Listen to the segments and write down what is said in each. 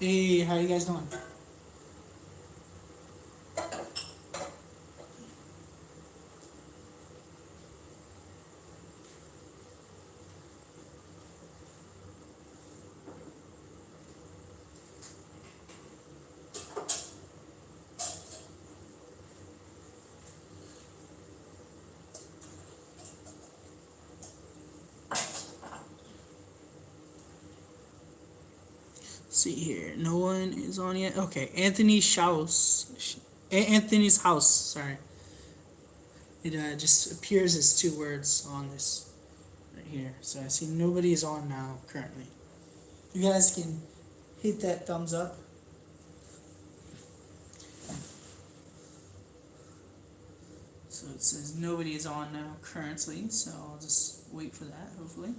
Hey, how you guys doing? See here, no one is on yet. Okay, Anthony's house. Sorry, it just appears as two words on this right here. So I see nobody is on now currently. You guys can hit that thumbs up. So it says nobody is on now currently. So I'll just wait for that. Hopefully.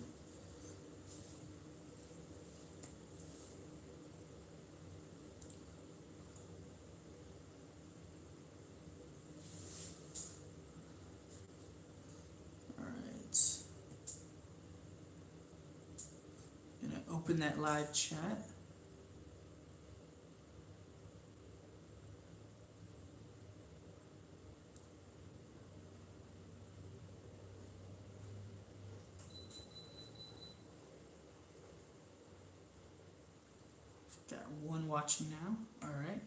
All right. Gonna open that live chat. Got one watching now. All right.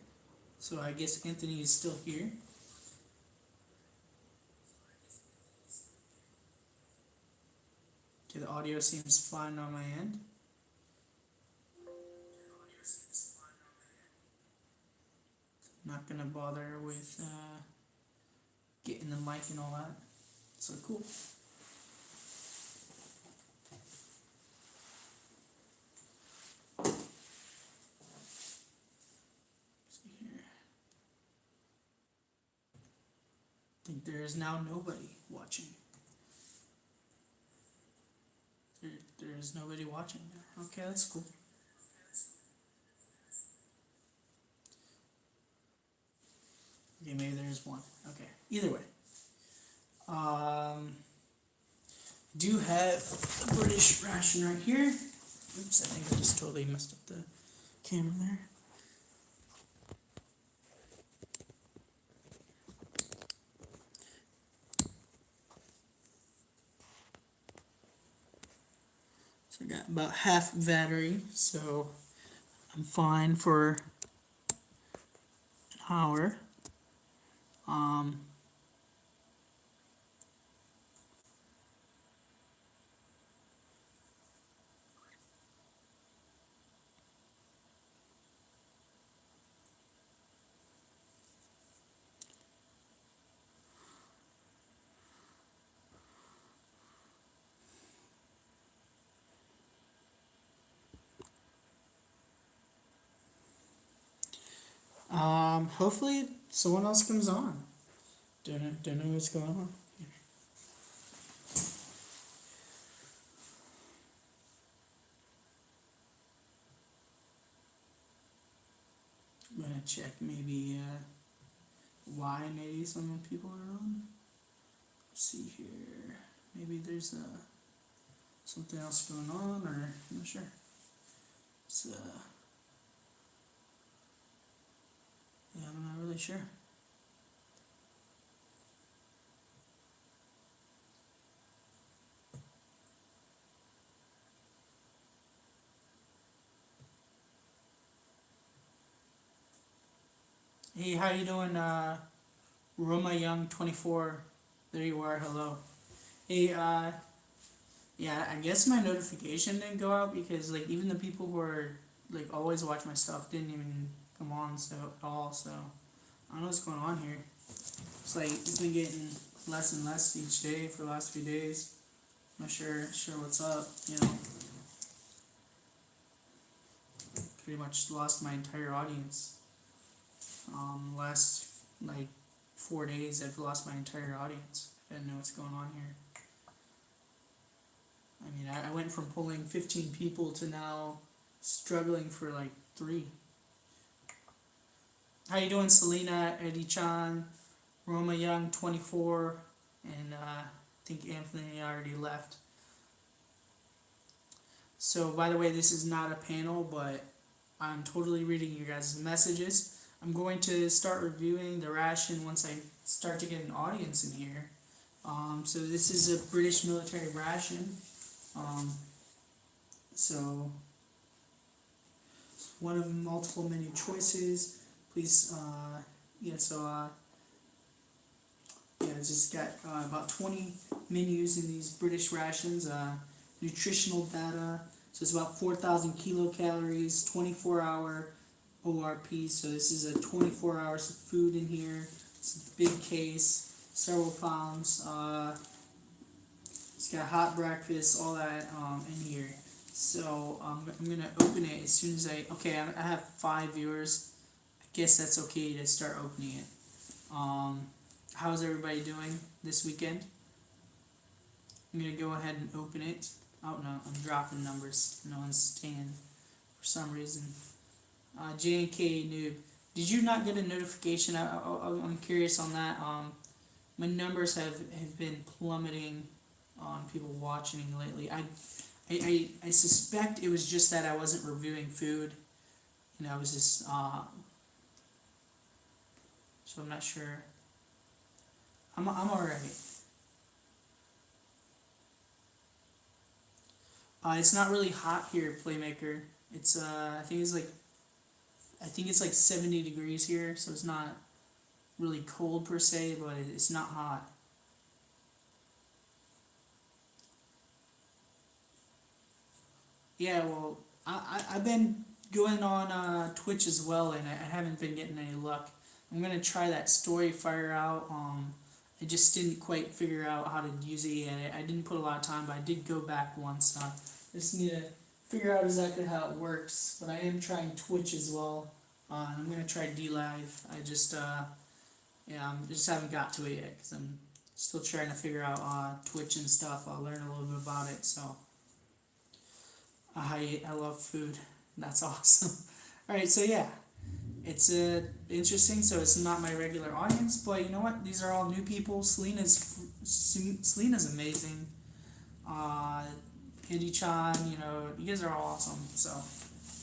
So I guess Anthony is still here. Okay, the audio seems fine on my end. Not gonna bother with getting the mic and all that. So cool. See here. I think there is now nobody watching. There is nobody watching now. Okay, that's cool. Okay, maybe there's one. Okay, either way. Do have a British ration right here. Oops, I think I just totally messed up the camera there. So I got about half battery, so I'm fine for an hour. Um, hopefully someone else comes on. Don't know what's going on. I'm gonna check maybe why maybe some people are on. Let's see here. Maybe there's something else going on, or I'm not sure. It's yeah, I'm not really sure. Hey, how you doing, Roma Young 24? There you are. Hello. Hey, yeah, I guess my notification didn't go out because like even the people who are like always watch my stuff didn't even come on so at all. So I don't know what's going on here. It's like it's been getting less and less each day for the last few days. I'm not sure what's up. You know, pretty much lost my entire audience. Last like 4 days, I've lost my entire audience. I didn't know what's going on here. I mean, I went from pulling 15 people to now struggling for like 3. How you doing, Selena, Eddie Chan, Roma Young, 24, and I think Anthony already left. So, by the way, this is not a panel, but I'm totally reading your guys' messages. I'm going to start reviewing the ration once I start to get an audience in here. So this is a British military ration. Um, so one of multiple menu choices. Please, yeah. So yeah, it's just got about 20 menus in these British rations. Nutritional data. So it's about 4,000 kilocalories, 24-hour ORP. So this is a 24 hours of food in here. It's a big case, several pounds. It's got hot breakfast, all that in here. So I'm gonna open it as soon as I have 5 viewers. I guess that's okay to start opening it. How's everybody doing this weekend? I'm gonna go ahead and open it. Oh no, I'm dropping numbers. No one's staying for some reason. J&K Noob, did you not get a notification? I'm curious on that. My numbers have been plummeting on people watching lately. I suspect it was just that I wasn't reviewing food. I was just so I'm not sure. I'm alright. It's not really hot here, Playmaker. It's I think it's like 70 degrees here, so it's not really cold per se, but it's not hot. Yeah, well, I've been going on Twitch as well, and I haven't been getting any luck. I'm gonna try that story fire out. I just didn't quite figure out how to use it yet. I didn't put a lot of time, but I did go back once. I just need to figure out exactly how it works. But I am trying Twitch as well. And I'm gonna try DLive. I just yeah, I just haven't got to it yet because I'm still trying to figure out Twitch and stuff. I'll learn a little bit about it. So I love food. That's awesome. All right, so yeah. It's interesting, so it's not my regular audience, but you know what? These are all new people. Selena's amazing. Hidi-chan, you guys are all awesome, so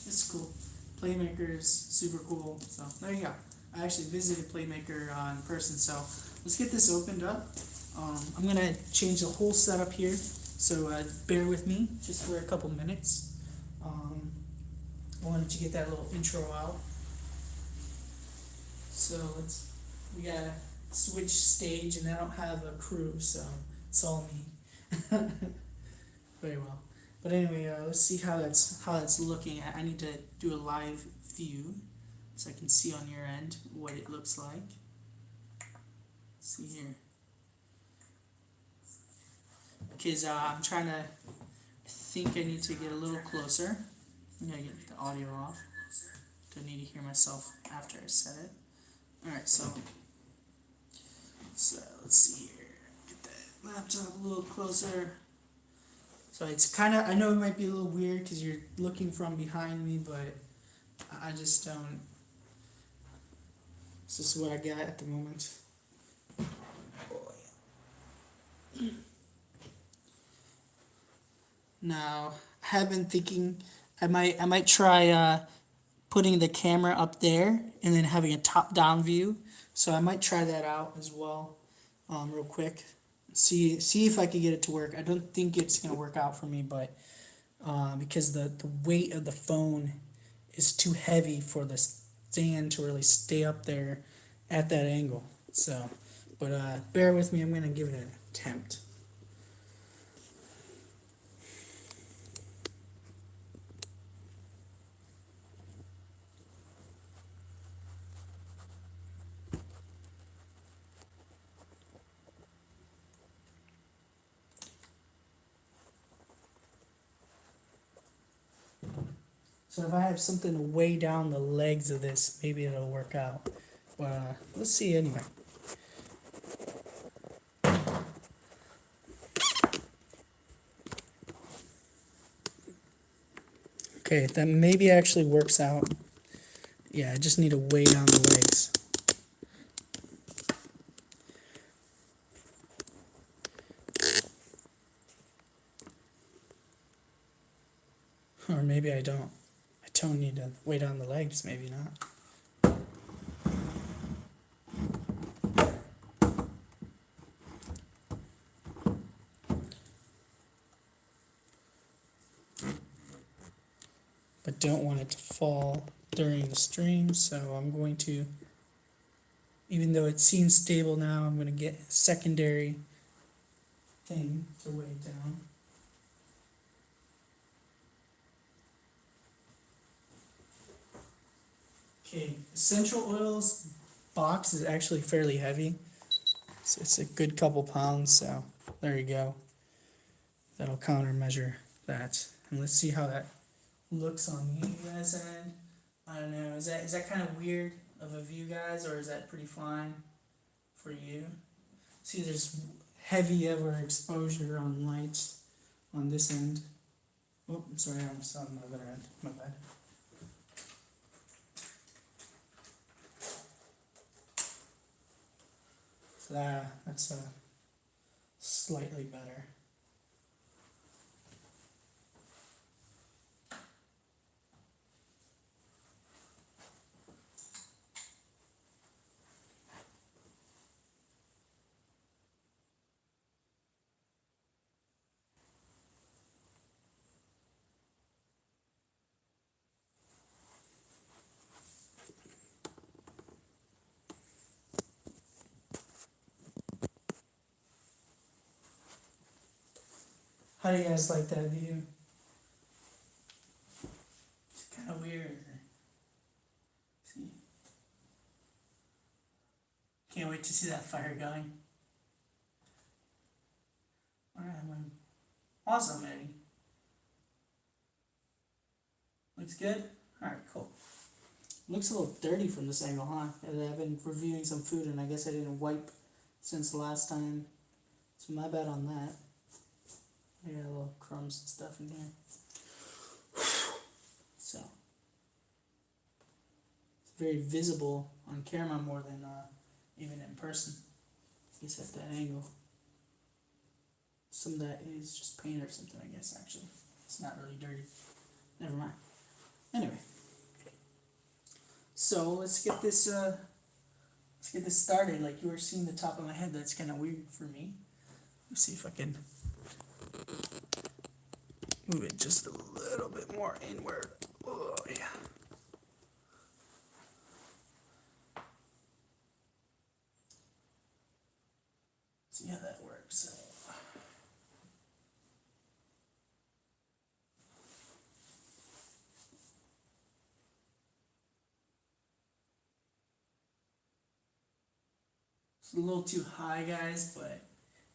it's cool. Playmaker's super cool, so there you go. I actually visited Playmaker in person, so let's get this opened up. I'm going to change the whole setup here, so bear with me just for a couple minutes. I wanted to get that little intro out. So we gotta switch stage, and I don't have a crew, so it's all me. Very well. But anyway, let's see how that's looking. I need to do a live view so I can see on your end what it looks like. Let's see here. Because I'm trying to. I think I need to get a little closer. I'm gonna get the audio off. Don't need to hear myself after I said it. Alright, so let's see here. Get that laptop a little closer. So it's kind of, I know it might be a little weird because you're looking from behind me, but I just don't. This is what I got at the moment. Oh, yeah. Now, I have been thinking I might try putting the camera up there and then having a top-down view. So I might try that out as well, real quick. See if I can get it to work. I don't think it's gonna work out for me, but because the weight of the phone is too heavy for the stand to really stay up there at that angle. So, but bear with me. I'm gonna give it an attempt. So if I have something to weigh down the legs of this, maybe it'll work out. But let's see anyway. Okay, that maybe actually works out. Yeah, I just need to weigh down the legs. Or maybe I don't. I don't need to weight on the legs, maybe not. But don't want it to fall during the stream, so I'm going to, even though it seems stable now, I'm going to get a secondary thing to weigh it down. Okay, essential oils box is actually fairly heavy. So it's a good couple pounds, so there you go. That'll countermeasure that. And let's see how that looks on you guys' end. I don't know, is that kind of weird of a view, guys, or is that pretty fine for you? See, there's heavy ever exposure on lights on this end. Oh, I'm sorry, I'm still on the other end. My bad. So that's slightly better. How do you guys like that view? It's kind of weird. See? Can't wait to see that fire going. Alright, awesome, Eddie. Looks good? Alright, cool. Looks a little dirty from this angle, huh? I've been reviewing some food and I guess I didn't wipe since the last time. So my bad on that. I got little crumbs and stuff in here. So it's very visible on camera more than even in person. At least at that angle. Some of that is just paint or something, I guess, actually. It's not really dirty. Never mind. Anyway. So let's get this started. Like you were seeing the top of my head, that's kinda weird for me. Let's see if I can move it just a little bit more inward. Oh yeah. See how that works. It's a little too high, guys, but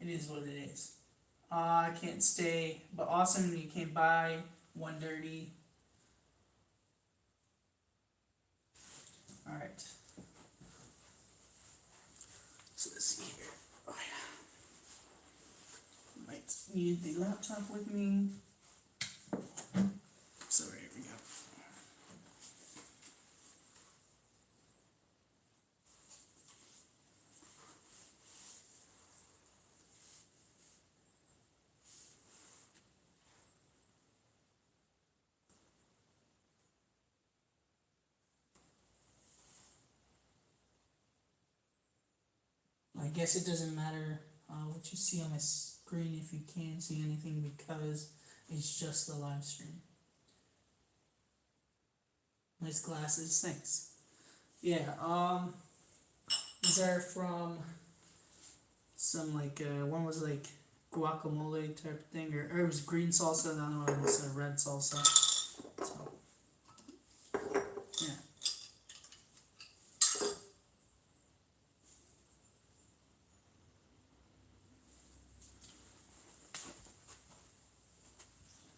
it is what it is. I can't stay, but awesome you came by. One dirty. Alright. So let's see here. Oh yeah. Might need the laptop with me. So here we go. I guess it doesn't matter what you see on my screen if you can't see anything because it's just the live stream. Nice glasses, thanks. Yeah, these are from some like, one was like guacamole type thing, or it was green salsa, the other one was red salsa. So, yeah.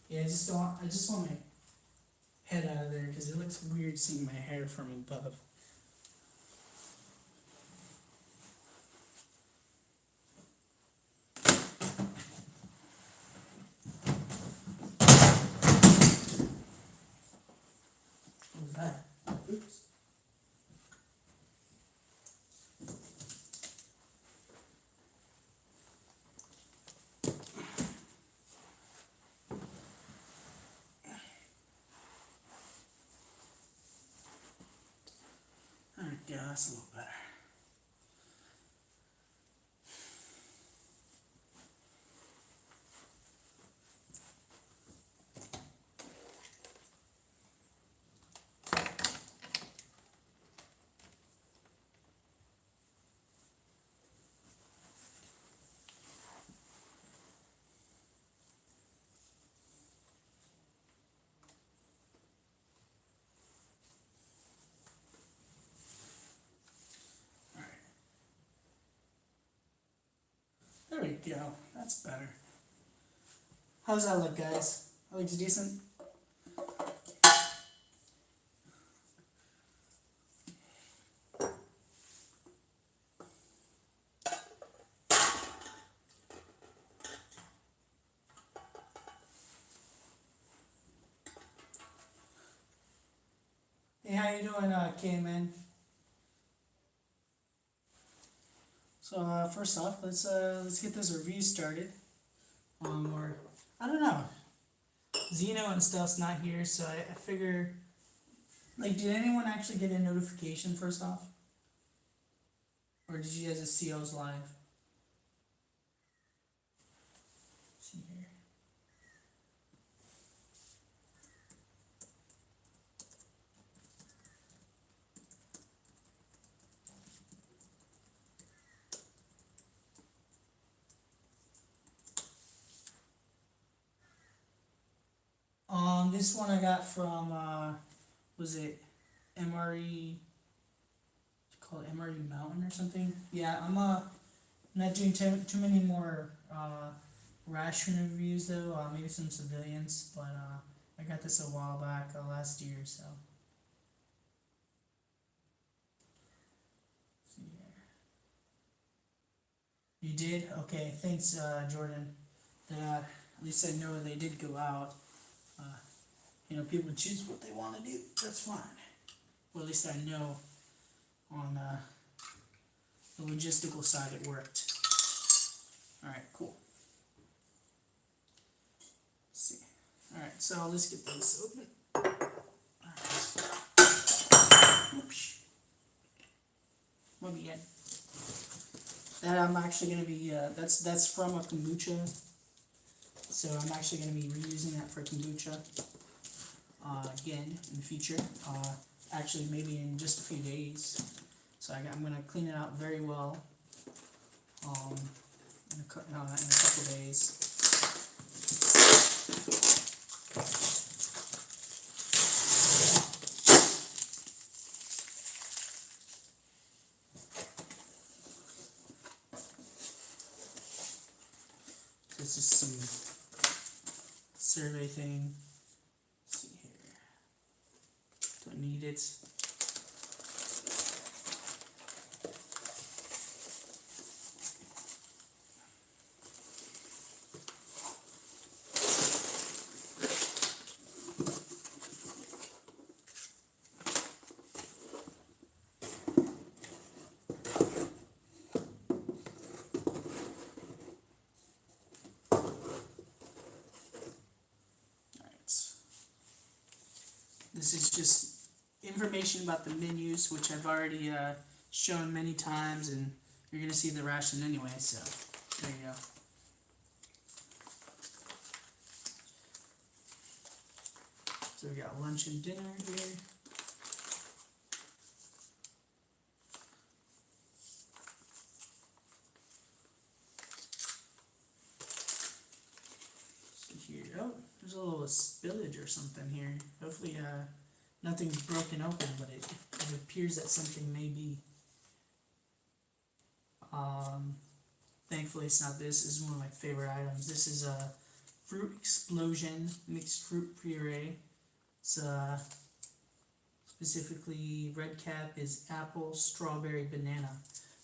Yeah, I just want my head out of there because it looks weird seeing my hair from above. What was that? Oops. that's a little better. There we go. That's better. How's that look, guys? That looks decent? Hey, how you doing, K-Man? So first off, let's get this review started. Or I don't know. Zeno and stuff's not here, so I figure. Like, did anyone actually get a notification first off, or did you guys just see I was live? Let's see here. This one I got from was it MRE? Call it MRE Mountain or something. Yeah, I'm not doing too many more ration reviews though. Maybe some civilians, but I got this a while back, last year. So. Let's see here. You did? Okay, thanks, Jordan. At least I know they did go out. People choose what they want to do. That's fine. Well, at least I know on the logistical side it worked. Alright, cool. Let's see. Alright, so let's get this open. Oops. What we get? That I'm actually going to be, that's from a kombucha. So I'm actually going to be reusing that for kombucha. Again in the future, actually maybe in just a few days. So I'm going to clean it out very well in a couple days. This is some survey thing. Don't need it. This is just information about the menus, which I've already shown many times, and you're going to see the ration anyway, so there you go. So we got lunch and dinner here. So here, oh, there's a little spillage or something here. Hopefully, nothing's broken open, but it appears that something may be. Thankfully, it's not this. This is one of my favorite items. This is a Fruit Explosion mixed fruit puree. It's specifically red cap is apple, strawberry, banana.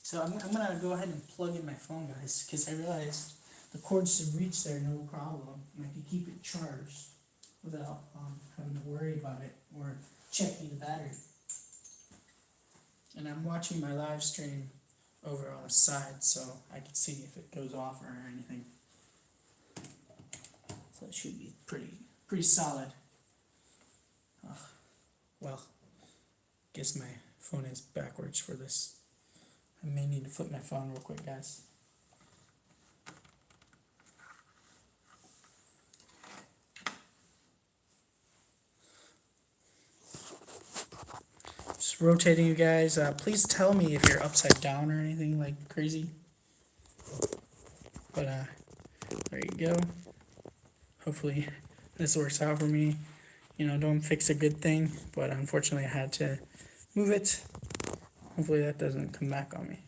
So I'm gonna go ahead and plug in my phone, guys, because I realized the cords should reach there no problem, and I can keep it charged without having to worry about it or checking the battery. And I'm watching my live stream over on the side, so I can see if it goes off or anything. So it should be pretty solid. Well, guess my phone is backwards for this. I may need to flip my phone real quick, guys. Just rotating you guys. Please tell me if you're upside down or anything like crazy. But there you go. Hopefully this works out for me. You know, don't fix a good thing, but unfortunately I had to move it. Hopefully that doesn't come back on me.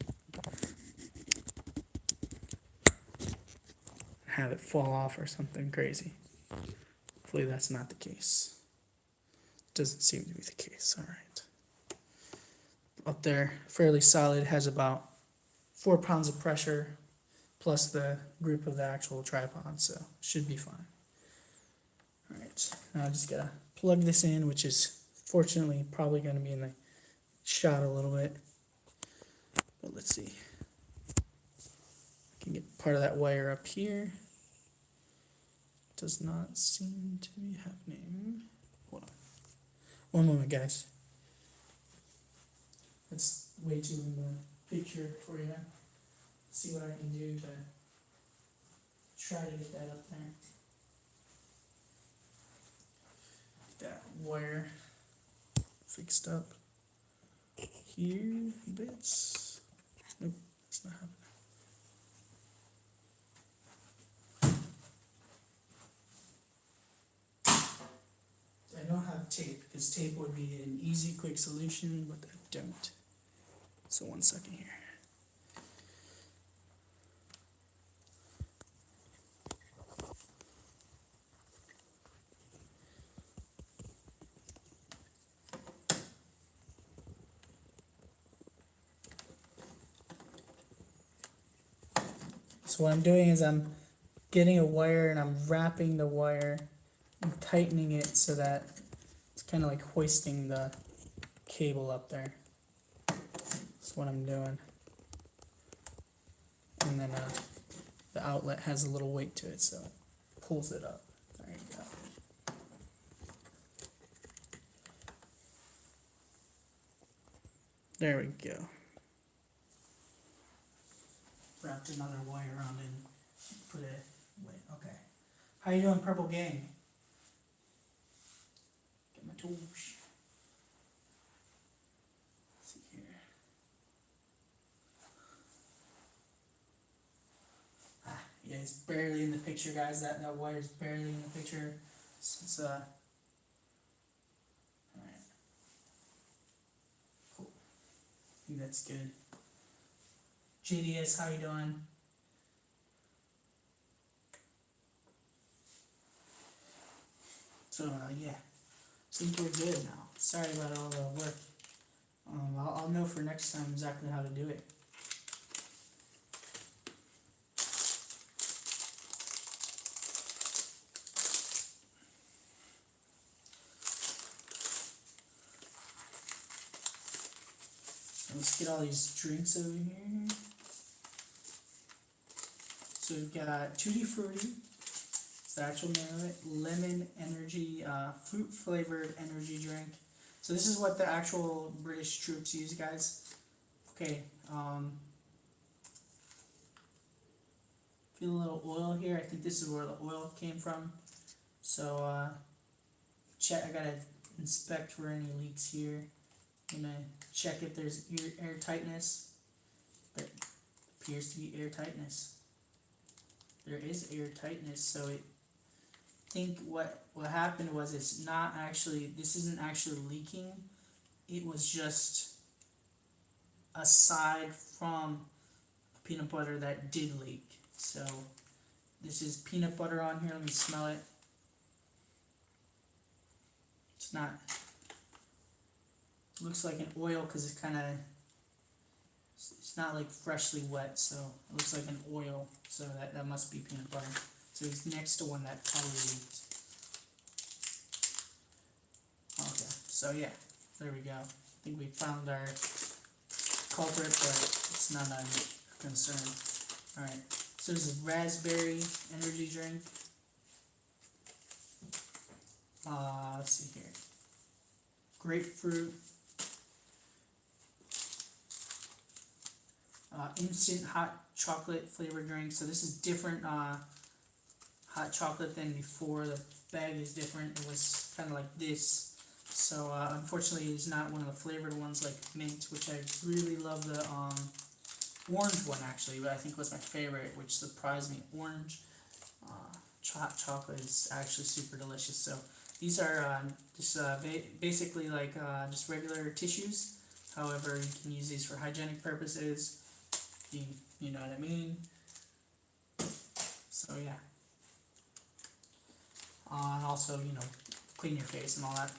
Have it fall off or something crazy. Hopefully that's not the case. Doesn't seem to be the case. All right. Up there, fairly solid, has about 4 pounds of pressure plus the grip of the actual tripod, so should be fine. All right, now I just gotta plug this in, which is fortunately probably gonna be in the shot a little bit, but let's see. I can get part of that wire up here. Does not seem to be happening. Hold on. One moment, guys. That's way too in the picture for you. See what I can do to try to get that up there. That wire fixed up here bits. Nope, that's not happening. I don't have tape because tape would be an easy, quick solution, but I don't. So 1 second here. So what I'm doing is I'm getting a wire and I'm wrapping the wire and tightening it so that it's kind of like hoisting the cable up there. That's what I'm doing. And then the outlet has a little weight to it, so it pulls it up. There you go. There we go. Wrapped another wire around and put it away. Okay. How you doing, Purple Gang? Get my tools. Let's see here. Yeah, it's barely in the picture, guys. That wire's barely in the picture. So it's alright. Cool. I think that's good. JDS, how you doing? So yeah, seems we're good now. Sorry about all the work. I'll know for next time exactly how to do it. Let's get all these drinks over here. So we've got Tutti Frutti, it's the actual name of it, lemon energy, fruit flavored energy drink. So this is what the actual British troops use, guys. Okay, feel a little oil here. I think this is where the oil came from. So check. I gotta inspect for any leaks here. I'm gonna check if there's air tightness. There appears to be air tightness. There is air tightness, so I think what happened was this isn't actually leaking. It was just aside from peanut butter that did leak. So this is peanut butter on here. Let me smell it. It's not. It looks like an oil because it's kind of. It's not like freshly wet, so it looks like an oil. So that must be peanut butter. So it's next to one that probably leaked. Okay, so yeah, there we go. I think we found our culprit, but it's not a concern. Alright, so this is raspberry energy drink. Let's see here. Grapefruit, instant hot chocolate flavored drink. So this is different hot chocolate than before. The bag is different. It was kind of like this. So unfortunately, it's not one of the flavored ones like mint, which I really love the orange one actually, but I think was my favorite, which surprised me. Orange hot chocolate is actually super delicious. So these are just basically like just regular tissues. However, you can use these for hygienic purposes. You know what I mean? So yeah. And also, you know, clean your face and all that.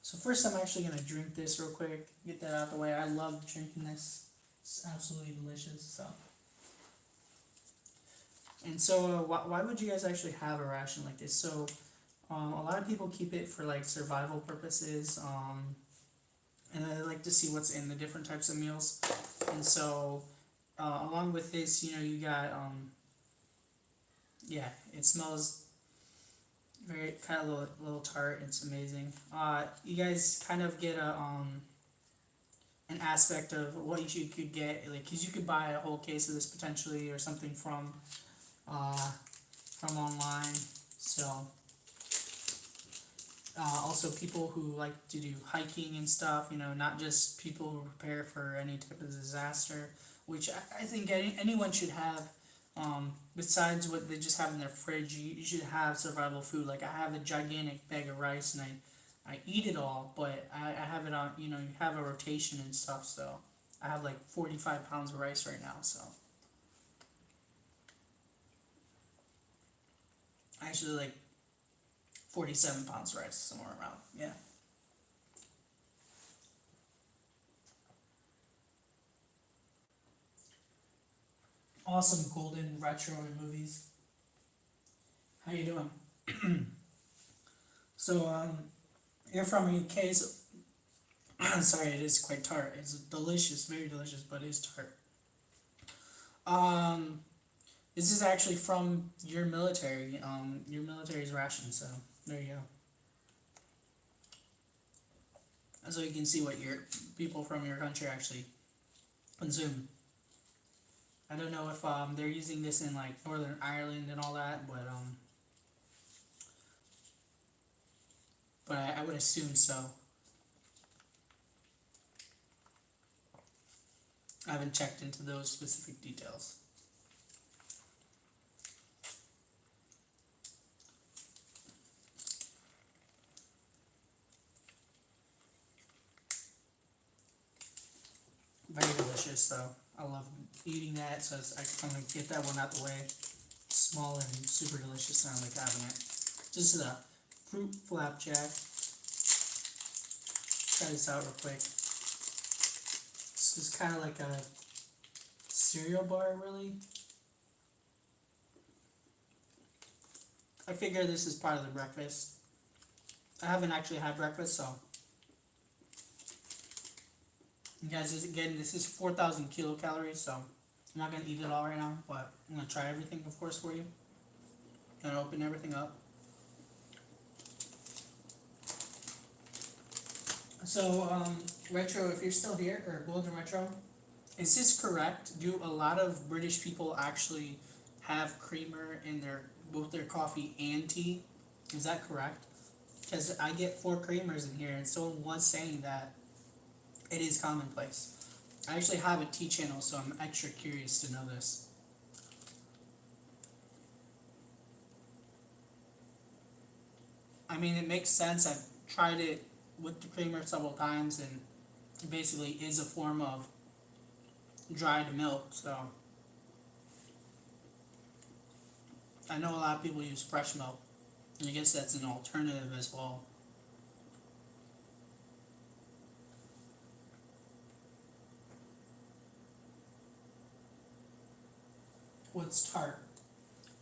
So first I'm actually going to drink this real quick, get that out of the way. I love drinking this. It's absolutely delicious. So. And so why would you guys actually have a ration like this? So a lot of people keep it for like survival purposes, and I like to see what's in the different types of meals. And so along with this, you know, you got, yeah, it smells very kind of a little tart. It's amazing. You guys kind of get an aspect of what you could get, like, because you could buy a whole case of this potentially or something from online. So also people who like to do hiking and stuff, you know, not just people who prepare for any type of disaster, which I think anyone should have. Besides what they just have in their fridge, you should have survival food. Like I have a gigantic bag of rice and I eat it all, but I have it on, you know, you have a rotation and stuff, so I have like 45 pounds of rice right now, so. Actually like 47 pounds of rice, somewhere around, yeah. Awesome golden retro movies. How you doing? So you're from UK, so sorry, it is quite tart. It's delicious, very delicious, but it is tart. Um, this is actually from your military. Your military's ration. So there you go. And so you can see what your people from your country actually consume. I don't know if they're using this in like Northern Ireland and all that, but I would assume so. I haven't checked into those specific details. Very delicious though. I love eating that, so I kind of get that one out the way. Small and super delicious, so I like having it. This is a fruit flapjack. Try this out real quick. This is kind of like a cereal bar, really. I figure this is part of the breakfast. I haven't actually had breakfast, so. You guys, again, this is 4,000 kilocalories, so I'm not going to eat it all right now, but I'm going to try everything, of course, for you. I'm going to open everything up. So, Retro, if you're still here, or Golden Retro, is this correct? Do a lot of British people actually have creamer in both their coffee and tea? Is that correct? Because I get 4 creamers in here, and someone was saying that it is commonplace. I actually have a tea channel, so I'm extra curious to know this. I mean, it makes sense. I've tried it with the creamer several times, and it basically is a form of dried milk, so. I know a lot of people use fresh milk, and I guess that's an alternative as well. What's tart?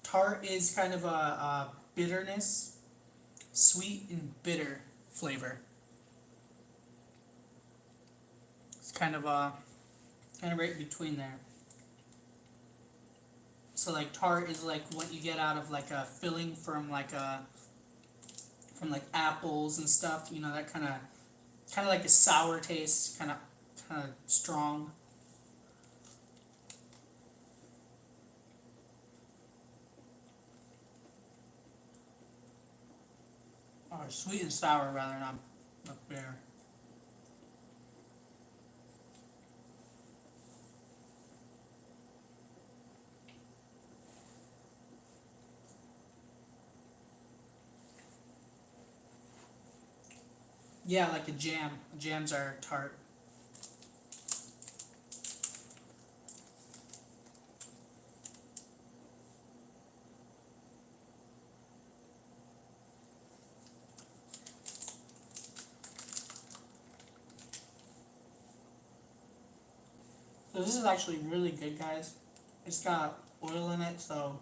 Tart is kind of a bitterness, sweet and bitter flavor. It's kind of right between there. So like tart is like what you get out of like a filling from like a from like apples and stuff. You know, that kind of like a sour taste, kind of strong. Or sweet and sour rather, not bitter. Yeah, like a jam. Jams are tart. So this is actually really good, guys. It's got oil in it, so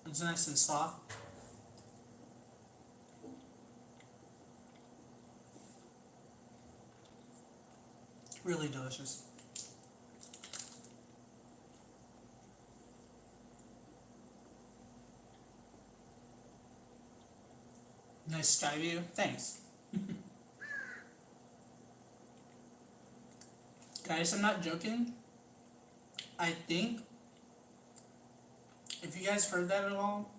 it's nice and soft. Really delicious. Nice sky view. Thanks. Guys, I'm not joking. I think, if you guys heard that at all,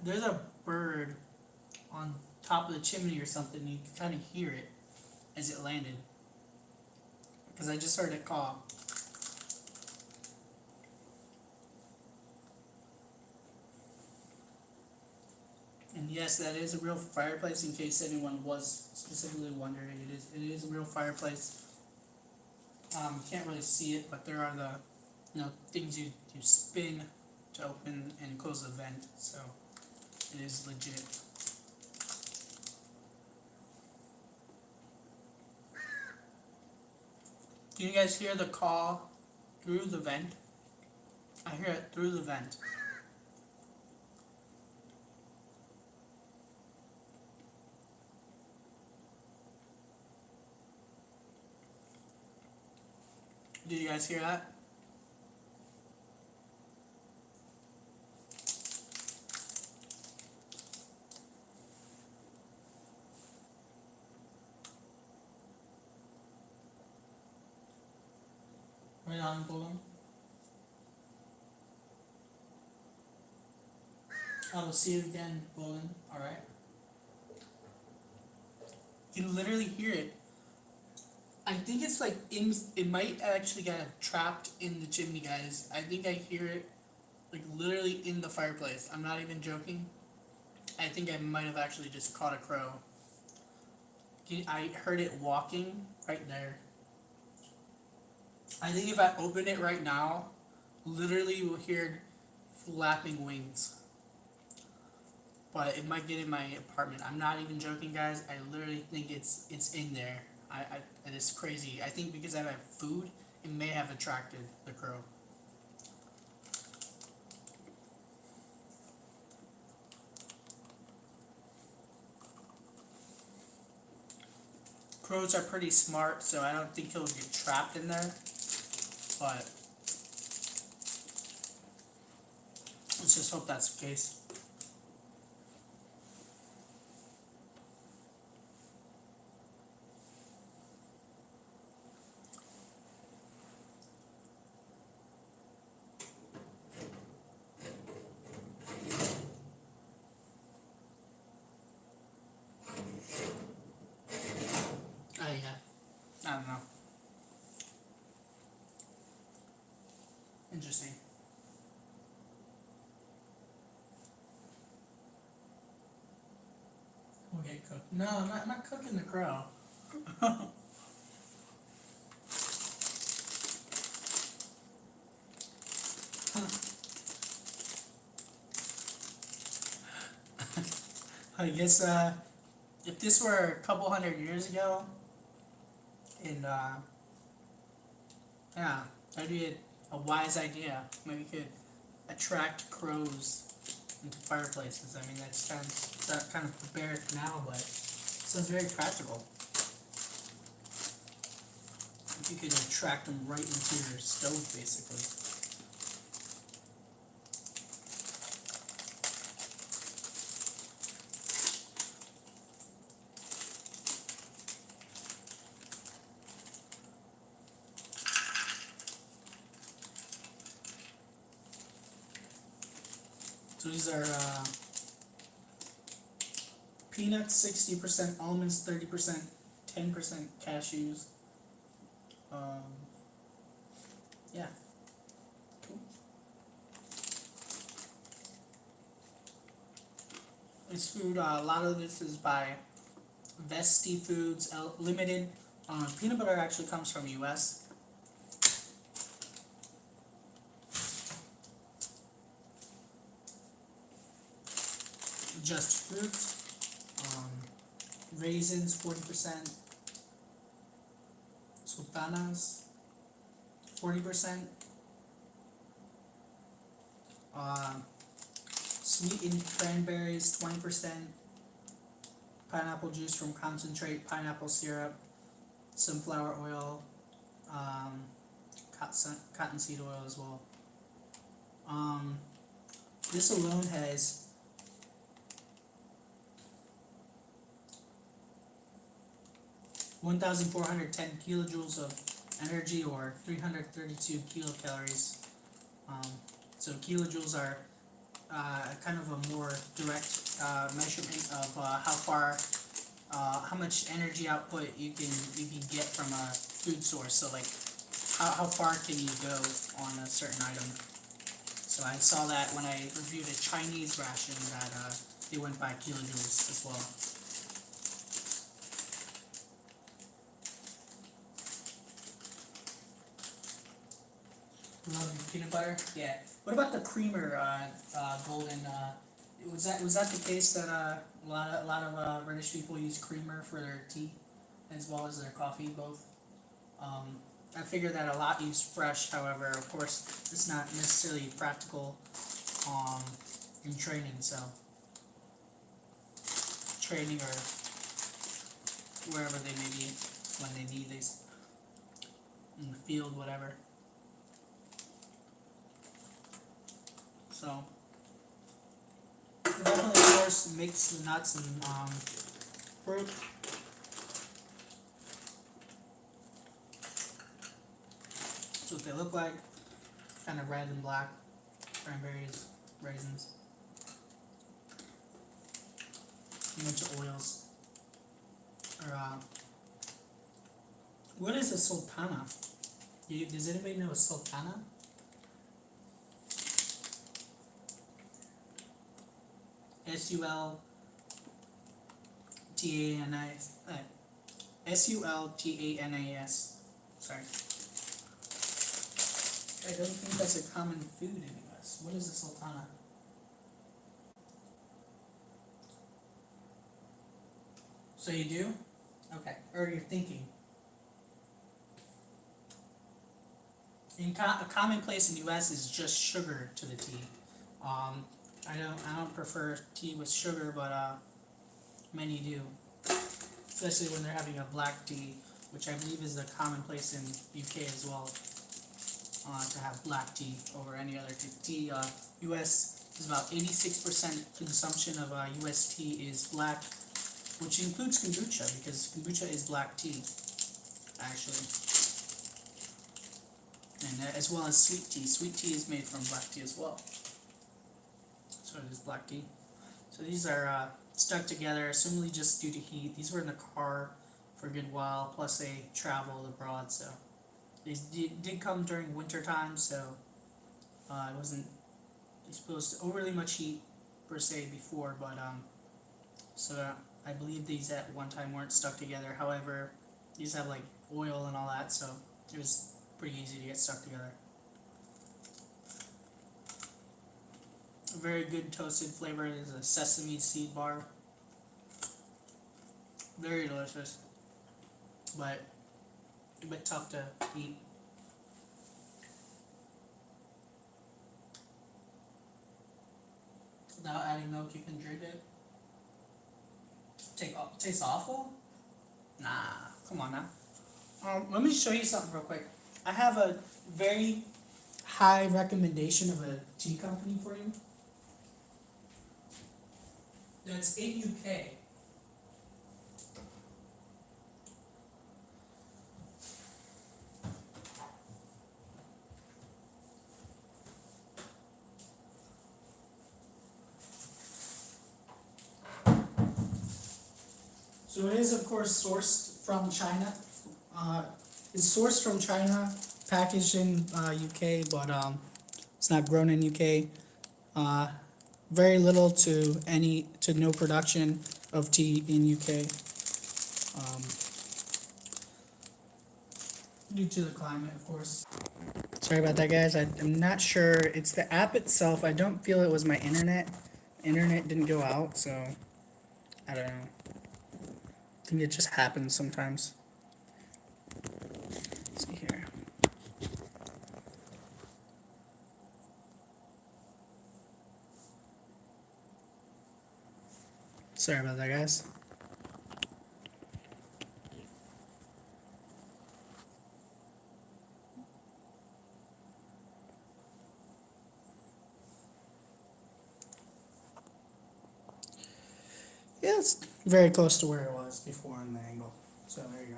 there's a bird on top of the chimney or something. You can kind of hear it as it landed. Because I just heard it call. And yes, that is a real fireplace. In case anyone was specifically wondering, it is a real fireplace. You can't really see it, but there are the things you spin to open and close the vent. So it is legit. Can you guys hear the call through the vent? I hear it through the vent. Did you guys hear that? Right on, Oolong. I will see you again, Oolong. Alright. You can literally hear it. I think it's like it might actually get trapped in the chimney, guys. I think I hear it like literally in the fireplace. I'm not even joking. I think I might have actually just caught a crow. I heard it walking right there. I think if I open it right now, literally you will hear flapping wings. But it might get in my apartment. I'm not even joking, guys. I literally think it's in there. And it's crazy. I think because I have food, it may have attracted the crow. Crows are pretty smart, so I don't think he'll get trapped in there. But let's just hope that's the case. Yeah. I don't know. Interesting. We'll get cooked. No, I'm not cooking the crow. I guess if this were a couple hundred years ago, and yeah, that'd be a wise idea. Maybe you could attract crows into fireplaces. I mean, that kind of barbaric now, but sounds very practical. You could attract them right into your stove, basically. these are peanuts 60%, almonds 30%, 10% cashews. Um, yeah, cool. This food, a lot of this is by Vesti Foods Limited. Peanut butter actually comes from U.S. Just fruit. Raisins 40%. Sultanas 40%. Sweetened cranberries 20%. Pineapple juice from concentrate, pineapple syrup, sunflower oil, cottonseed oil as well. This alone has 1,410 kilojoules of energy, or 332 kilocalories. So kilojoules are kind of a more direct measurement of how much energy output you can get from a food source. So like how far can you go on a certain item. So I saw that when I reviewed a Chinese ration that they went by kilojoules as well. Love peanut butter. Yeah. What about the creamer, Golden? Was that the case that a lot of British people use creamer for their tea, as well as their coffee, both? I figure that a lot use fresh. However, of course, it's not necessarily practical in training. So training or wherever they may be when they need these in the field, whatever. So definitely, of course, mix the nuts and fruit. That's what they look like. Kind of red and black. Cranberries, raisins. A bunch of oils. Or what is a sultana? Does anybody know a sultana? Sultanas. Sorry. I don't think that's a common food in the US. What is a sultana? So you do? Okay. Or you're thinking. A commonplace in the US is just sugar to the tea. I don't prefer tea with sugar, but many do, especially when they're having a black tea, which I believe is the commonplace in UK as well, to have black tea over any other tea. US is about 86% consumption of US tea is black, which includes kombucha, because kombucha is black tea, actually, and as well as sweet tea. Sweet tea is made from black tea as well. So it is black tea. So these are stuck together, assumably just due to heat. These were in the car for a good while, plus they traveled abroad, so these did come during winter time, so it wasn't exposed to overly much heat per se before, but so I believe these at one time weren't stuck together. However, these have like oil and all that, so it was pretty easy to get stuck together. A very good toasted flavor is a sesame seed bar. Very delicious, but a bit tough to eat. Without adding milk, you can drink it. Tastes awful? Nah, come on now. Let me show you something real quick. I have a very high recommendation of a tea company for you. That's in UK. So it is of course sourced from China. Uh, it's sourced from China, packaged in UK, but it's not grown in UK. Uh, very little to no production of tea in UK. Um, due to the climate, of course. Sorry about that, guys. I'm not sure. It's the app itself. I don't feel it was my internet. Internet didn't go out, so I don't know. I think it just happens sometimes. Let's see here. Sorry about that, guys. Yeah, it's very close to where it was before on the angle. So there you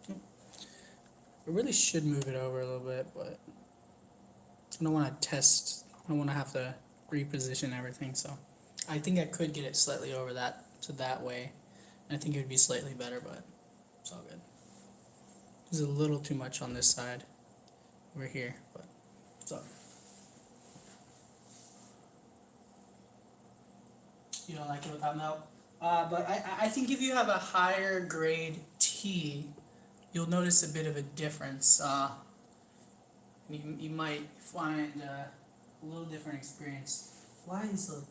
go. I really should move it over a little bit, but I don't want to test. I don't want to have to reposition everything. So I think I could get it slightly over that to that way. I think it would be slightly better, but it's all good. There's a little too much on this side over here, but it's all good. You don't like it without milk? But I think if you have a higher grade tea, you'll notice a bit of a difference. You might find a little different experience. Why is the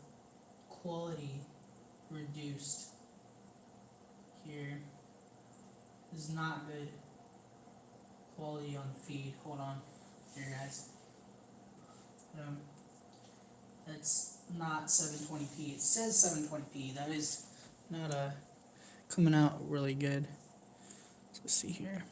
quality reduced here? This is not good quality on the feed. Hold on here, guys. That's not 720p. It says 720p. That is not coming out really good. So let's see here.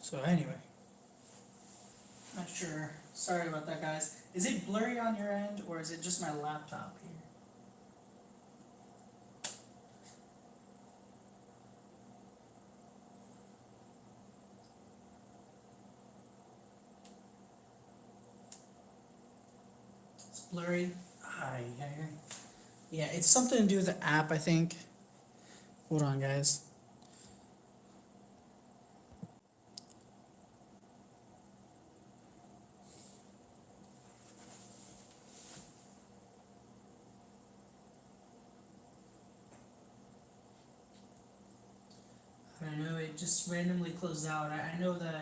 So anyway, not sure. Sorry about that, guys. Is it blurry on your end, or is it just my laptop here? It's blurry. Yeah, it's something to do with the app, I think. Hold on, guys. I don't know, it just randomly closed out. I know the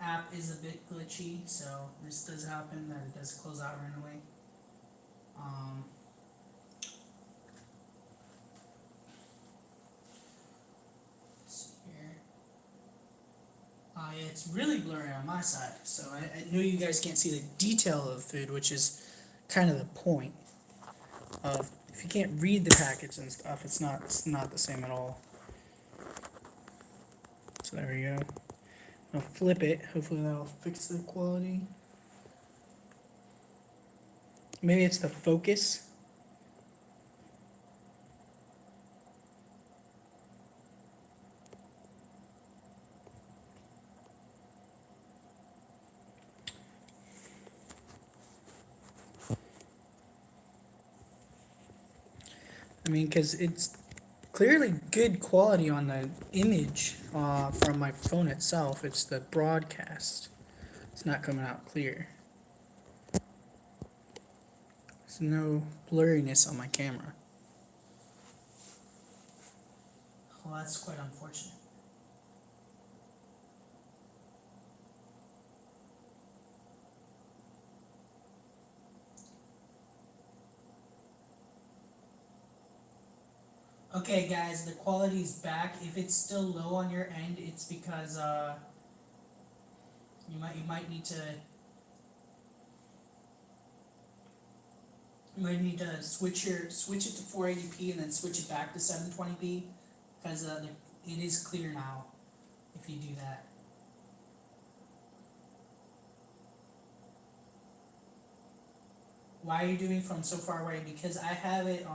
app is a bit glitchy, so this does happen, that it does close out randomly. Let's see here. Yeah, it's really blurry on my side, so I know you guys can't see the detail of the food, which is kind of the point of, if you can't read the packets and stuff, it's not the same at all. So there we go. I'll flip it. Hopefully that'll fix the quality. Maybe it's the focus. I mean, because it's clearly good quality on the image from my phone itself. It's the broadcast. It's not coming out clear. There's no blurriness on my camera. Well, that's quite unfortunate. Okay, guys, the quality's back. If it's still low on your end, it's because you might need to switch it to 480p and then switch it back to 720p, because it is clear now if you do that. Why are you doing from so far away? Because I have it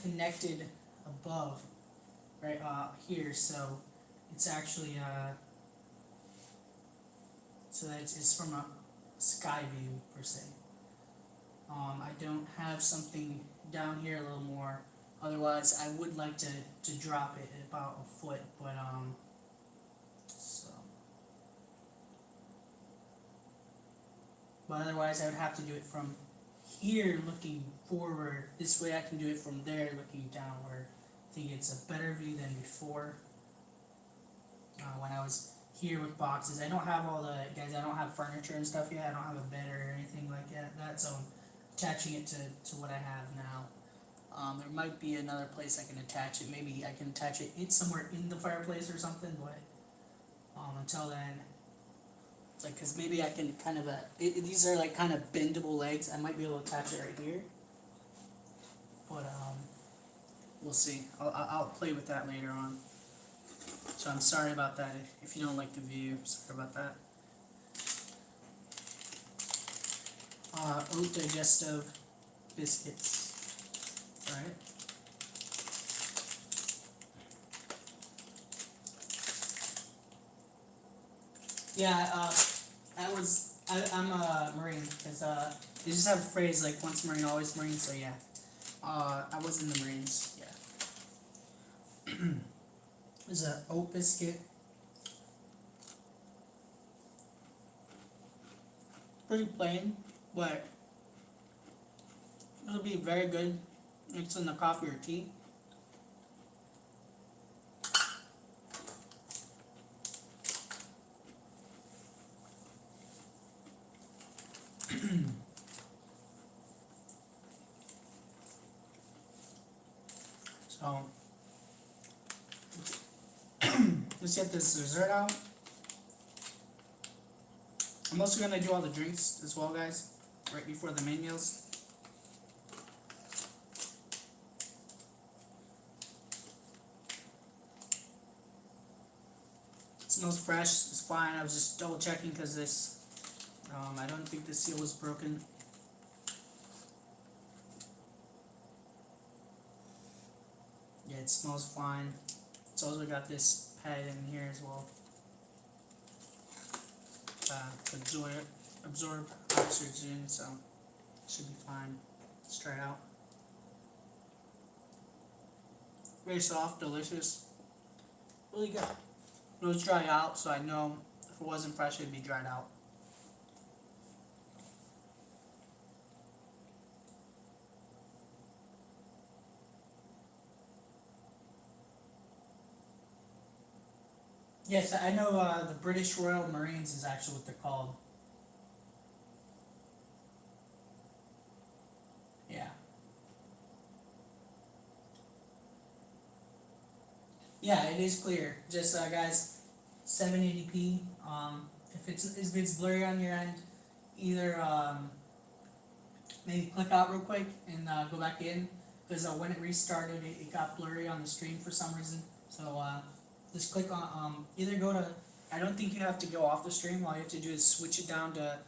connected above, right here, so It's actually so that it's from a sky view per se. I don't have something down here a little more. Otherwise, I would like to drop it at about a foot, but so. But otherwise, I would have to do it from here looking forward. This way, I can do it from there looking downward. I think it's a better view than before. When I was here with boxes, I don't have all the guys. I don't have furniture and stuff yet. I don't have a bed or anything like that. So I'm attaching it to what I have now. There might be another place I can attach it. Maybe I can attach it. It's somewhere in the fireplace or something. But until then, it's like because maybe I can kind of these are like kind of bendable legs. I might be able to attach it right here. But we'll see. I'll play with that later on. So I'm sorry about that if you don't like the view. Sorry about that. Oat digestive biscuits. Alright. Yeah, I'm a Marine because they just have a phrase like once Marine, always Marine. So yeah, I was in the Marines. Yeah. There's an oat biscuit. Pretty plain, but it'll be very good mixed in the coffee or tea. So let's get this dessert out. I'm also gonna do all the drinks as well, guys, right before the main meals. It smells fresh. It's fine. I was just double checking because this. I don't think the seal was broken. Yeah, it smells fine. It's also got this pad in here as well. To absorb oxygen, so it should be fine. Let's try it out. Very soft, delicious. Really good. It was dried out, so I know if it wasn't fresh, it'd be dried out. Yes, I know the British Royal Marines is actually what they're called. Yeah. Yeah, it is clear. Just guys, 780p. If it's blurry on your end, either maybe click out real quick and go back in because when it restarted, it got blurry on the stream for some reason. So just click on either go to. I don't think you have to go off the stream. All you have to do is switch it down to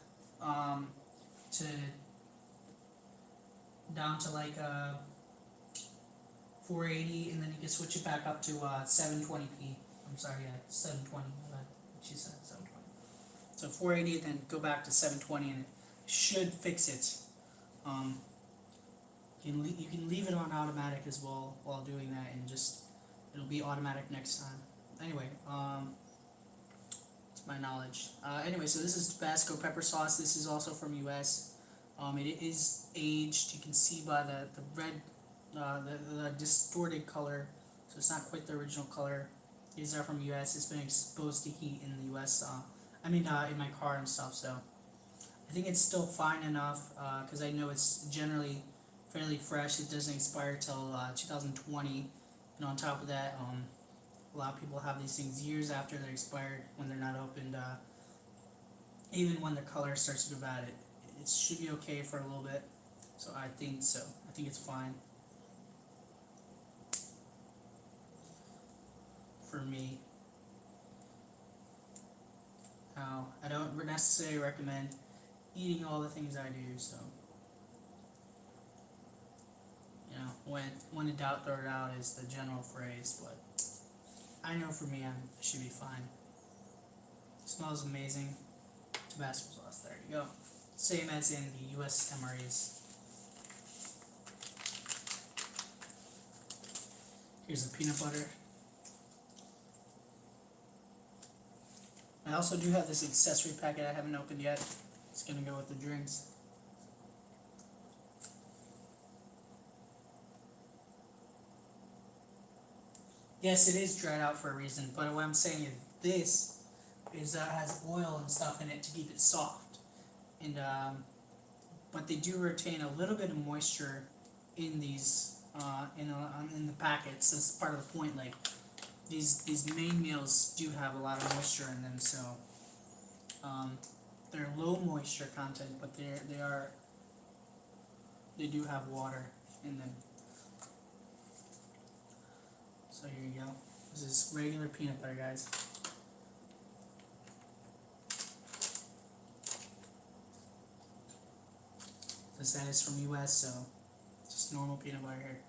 to like 480, and then you can switch it back up to 720p. I'm sorry, yeah, 720. What she said, 720. So 480, then go back to 720, and it should fix it. You can leave it on automatic as well while doing that, and just it'll be automatic next time. Anyway, it's my knowledge. Anyway, so this is Tabasco pepper sauce. This is also from U.S. It is aged. You can see by the red, the distorted color, so it's not quite the original color. These are from U.S. It's been exposed to heat in the U.S. In my car and stuff. So I think it's still fine enough because I know it's generally fairly fresh. It doesn't expire till 2020. And on top of that, a lot of people have these things years after they're expired when they're not opened. Even when the color starts to go bad, it should be okay for a little bit. So I think so. I think it's fine for me. Now, I don't necessarily recommend eating all the things I do, so when in doubt, throw it out is the general phrase, but I know for me, I should be fine. It smells amazing. Tabasco sauce. There you go. Same as in the U.S. MREs. Here's the peanut butter. I also do have this accessory packet I haven't opened yet. It's gonna go with the drinks. Yes, it is dried out for a reason, but what I'm saying is this is has oil and stuff in it to keep it soft, and but they do retain a little bit of moisture in these in the packets. That's part of the point. Like these main meals do have a lot of moisture in them, so they're low moisture content, but they do have water in them. So here you go. This is regular peanut butter, guys. This is from US, so just normal peanut butter here.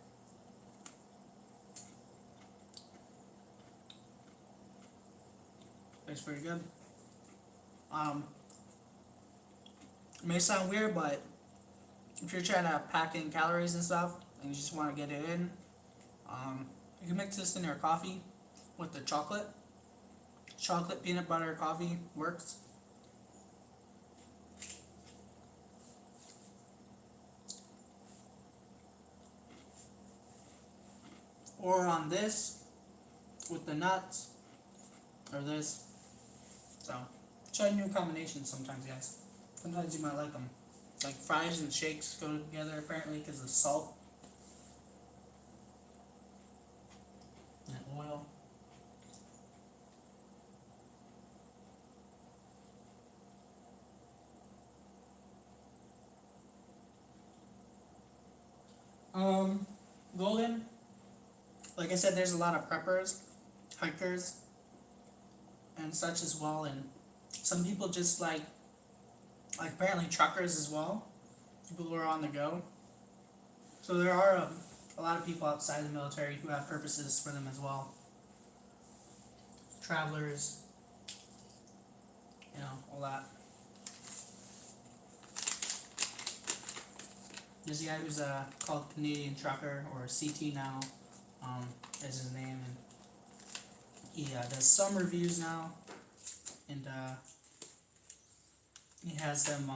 Tastes pretty good. It may sound weird, but if you're trying to pack in calories and stuff, and you just want to get it in, you can mix this in your coffee with the chocolate. Chocolate peanut butter coffee works. Or on this with the nuts, or this. So try new combinations sometimes, guys. Sometimes you might like them. Like fries and shakes go together apparently because of salt and oil. Golden. Like I said, there's a lot of preppers, hikers, and such as well, and some people just like apparently truckers as well. People who are on the go. So there are a lot of people outside the military who have purposes for them as well. Travelers, all that. There's a guy who's called Canadian Trucker, or CT now, is his name, and he does some reviews now, and he has them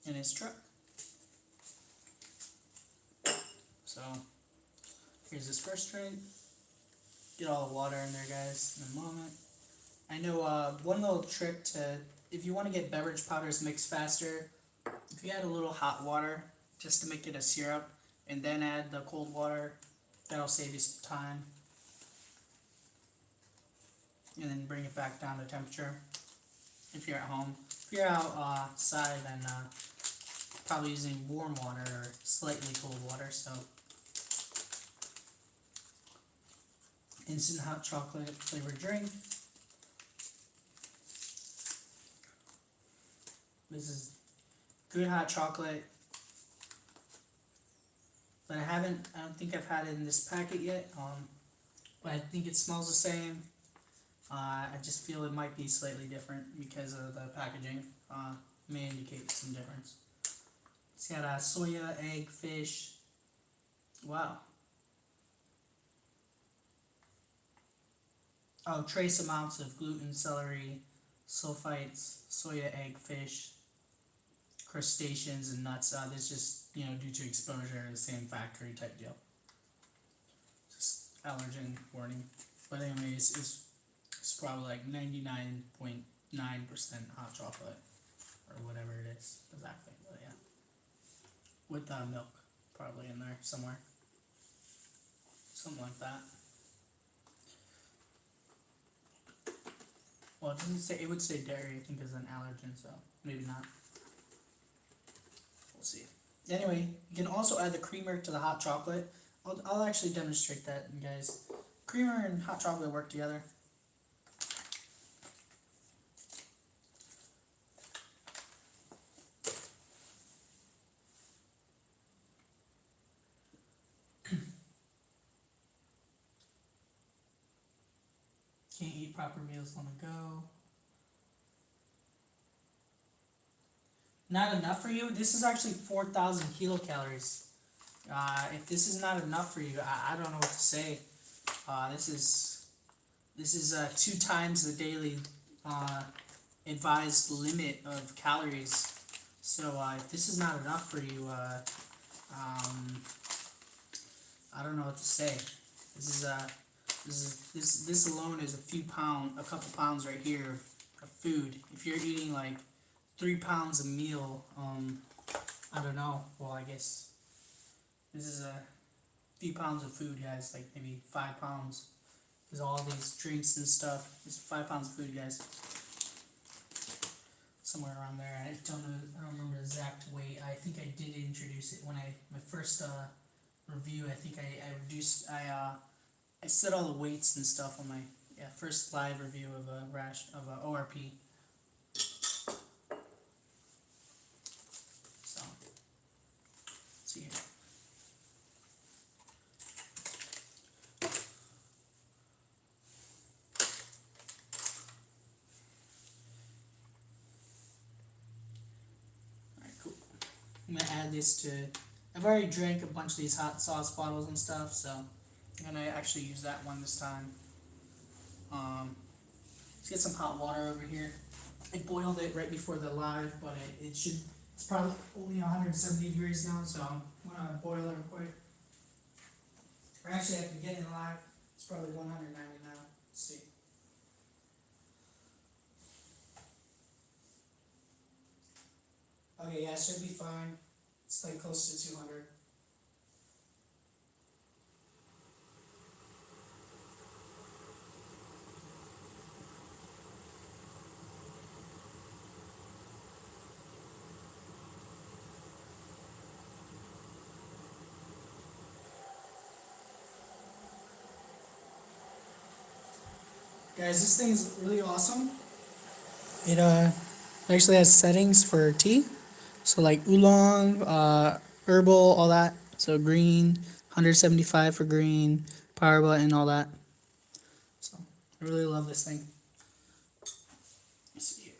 in his truck. So here's his first drink. Get all the water in there, guys, in a moment. I know one little trick to, if you want to get beverage powders mixed faster, if you add a little hot water just to make it a syrup, and then add the cold water, that'll save you some time. And then bring it back down to temperature if you're at home. If you're outside, then probably using warm water or slightly cold water. So instant hot chocolate flavored drink. This is good hot chocolate, but I don't think I've had it in this packet yet, but I think it smells the same. I just feel it might be slightly different because of the packaging, may indicate some difference. It's got soya, egg, fish, wow. Oh, trace amounts of gluten, celery, sulfites, soya, egg, fish, crustaceans, and nuts. This just, due to exposure, the same factory type deal. Just allergen warning. But anyways, it's probably like 99.9% hot chocolate, or whatever it is exactly. But yeah, with milk probably in there somewhere, something like that. Well, it doesn't say. It would say dairy, I think, is an allergen, so maybe not. We'll see. Anyway, you can also add the creamer to the hot chocolate. I'll actually demonstrate that, guys. Creamer and hot chocolate work together. Can't eat proper meals on the go. Not enough for you? This is actually 4,000 kilocalories. If this is not enough for you, I don't know what to say. This is 2 times the daily advised limit of calories. So if this is not enough for you, I don't know what to say. This alone is a couple pounds right here of food. If you're eating like 3 pounds a meal, I don't know. Well, I guess this is a few pounds of food, guys. Like maybe 5 pounds. Because all these drinks and stuff. It's 5 pounds of food, guys. Somewhere around there. I don't know. I don't remember the exact weight. I think I did introduce it when my first review. I think I reduced. I set all the weights and stuff on my first live review of a ORP. So let's see here. Alright, cool. I'm gonna add this to. I've already drank a bunch of these hot sauce bottles and stuff, so I'm gonna actually use that one this time. Let's get some hot water over here. I boiled it right before the live, but it's probably only 170 degrees now, so I'm gonna boil it real quick. Or actually, I can get it live. It's probably 190 now. Let's see. Okay, yeah, it should be fine. It's like close to 200. Guys, this thing's really awesome. It actually has settings for tea. So like oolong, herbal, all that. So green, 175 for green, power button, all that. So I really love this thing. Let's see here.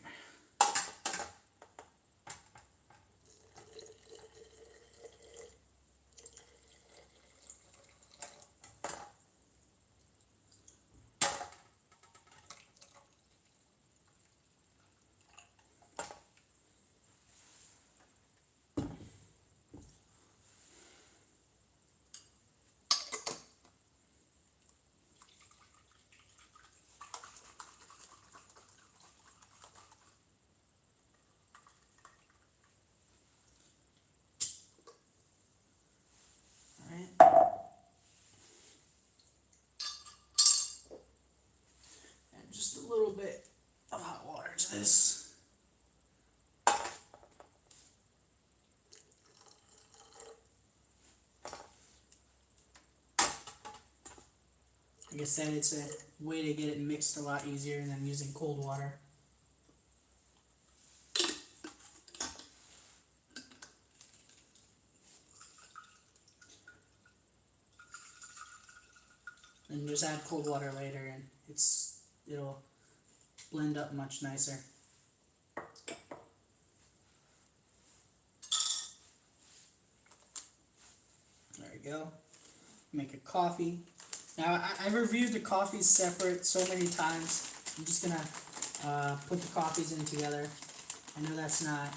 Just a little bit of hot water to this. Like I said, it's a way to get it mixed a lot easier than using cold water. And just add cold water later and it'll blend up much nicer. There we go. Make a coffee. Now I've reviewed the coffees separate so many times. I'm just gonna put the coffees in together. I know that's not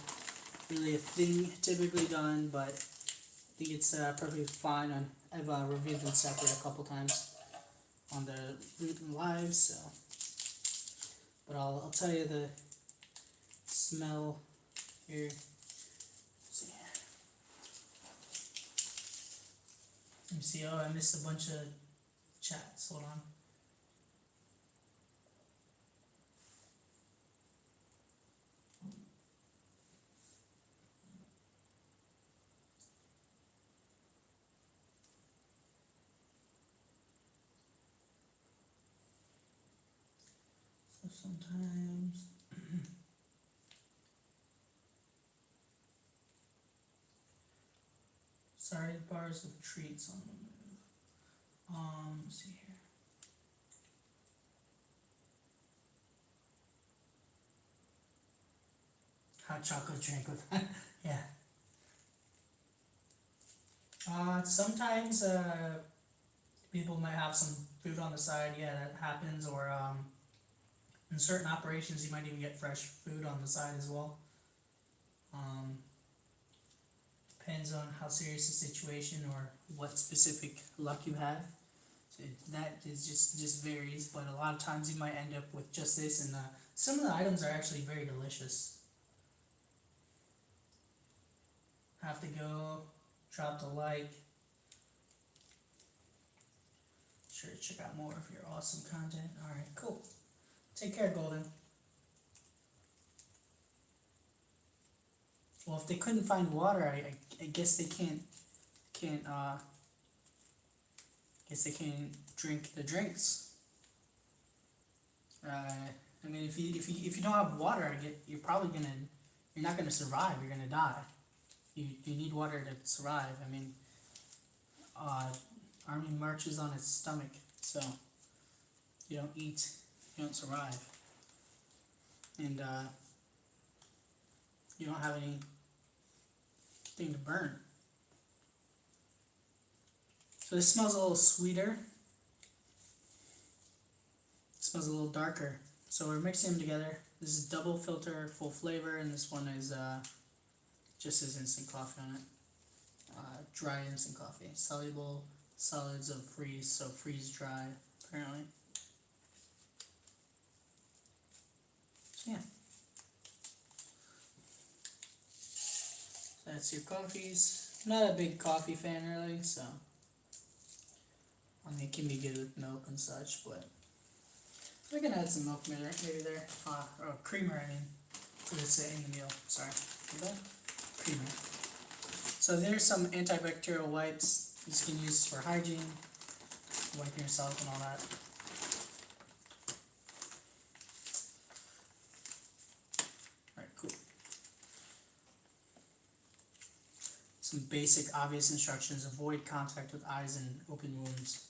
really a thing typically done, but I think it's perfectly fine. I've reviewed them separate a couple times on the live, so. But I'll tell you the smell here. Let's see. Let me see. Oh, I missed a bunch of chats. Hold on. So sometimes. Sorry, bars of treats on the move. Let's see here. hot chocolate drink with yeah. Sometimes people might have some food on the side. Yeah, that happens. Or in certain operations, you might even get fresh food on the side as well. Um, Depends on how serious the situation or what specific luck you have. So that is just varies, but a lot of times you might end up with just this, and some of the items are actually very delicious. Have to go, drop the like. Sure to check out more of your awesome content. Alright, cool. Take care, Golden. Well, if they couldn't find water, I guess they can't guess they can't drink the drinks. I mean, if you don't have water, you're not gonna survive. You're gonna die. You need water to survive. I mean, army marches on its stomach, so you don't eat, you don't survive, and you don't have anything to burn. So this smells a little sweeter. It smells a little darker. So we're mixing them together. This is double filter, full flavor, and this one is just says instant coffee on it. Dry instant coffee. Soluble solids of freeze, so freeze dry, apparently. So yeah. So that's your coffees. Not a big coffee fan really, so I mean it can be good with milk and such, but we can add some milk maybe there. Or creamer, I mean, for this in the meal. Sorry. Creamer. So there's some antibacterial wipes you can use for hygiene, wiping yourself and all that. Alright, cool. Some basic, obvious instructions. Avoid contact with eyes and open wounds.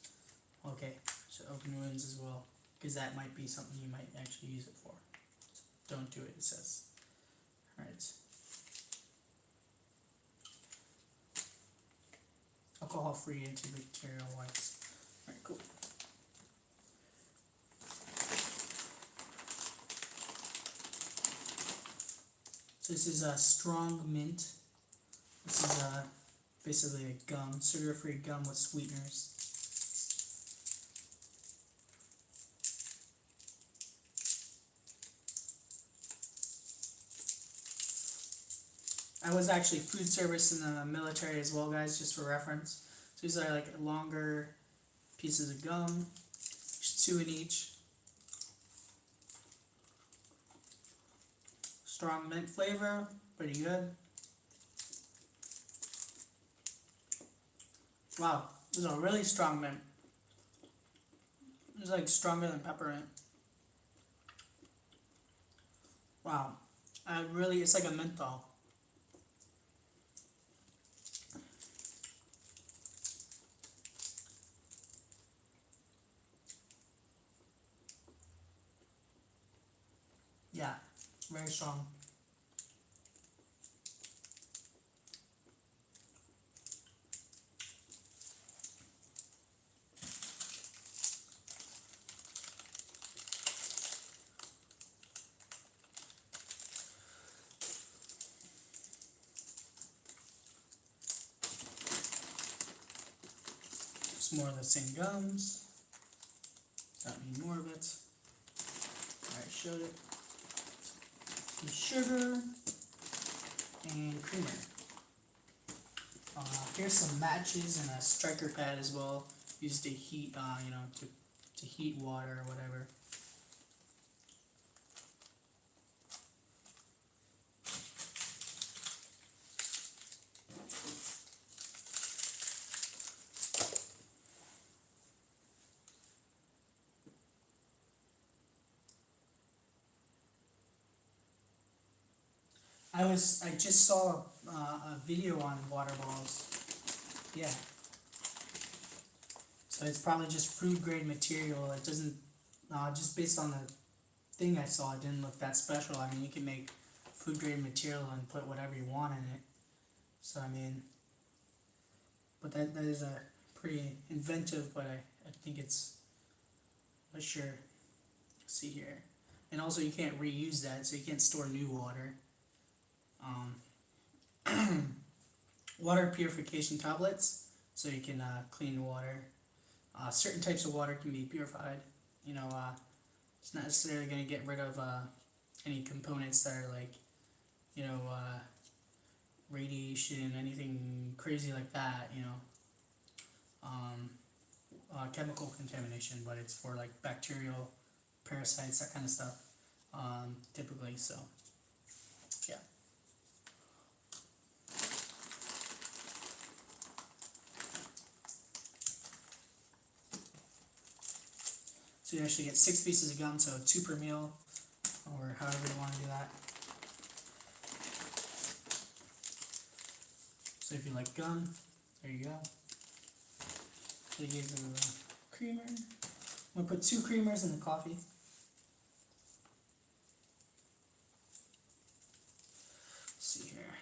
Okay, so open wounds as well, because that might be something you might actually use it for. So don't do it, it says. Alright. Alcohol-free antibacterial wipes. Alright, cool. So this is a strong mint. This is basically a gum, sugar-free gum with sweeteners. I was actually food service in the military as well, guys, just for reference. So these are like longer pieces of gum, there's 2 in each. Strong mint flavor, pretty good. Wow, this is a really strong mint. It's like stronger than peppermint. Wow, it's like a menthol. Yeah, very strong. Just more of the same gums. Don't need more of it. Alright, showed it. Some sugar and creamer. Here's some matches and a striker pad as well, used to heat, to heat water or whatever. I just saw a video on water balls. Yeah. So it's probably just food grade material. It doesn't, just based on the thing I saw, it didn't look that special. I mean, you can make food grade material and put whatever you want in it. So I mean, but that is a pretty inventive, but I think it's, not sure. See here, and also you can't reuse that, so you can't store new water. Water purification tablets, so you can clean water. Certain types of water can be purified. You know, it's not necessarily going to get rid of any components that are like, you know, radiation, anything crazy like that. You know, chemical contamination, but it's for like bacterial, parasites, that kind of stuff. Typically, so yeah. So you actually get 6 pieces of gum, so 2 per meal, or however you want to do that. So if you like gum, there you go. So you give them a creamer. I'm going to put 2 creamers in the coffee. Let's see here.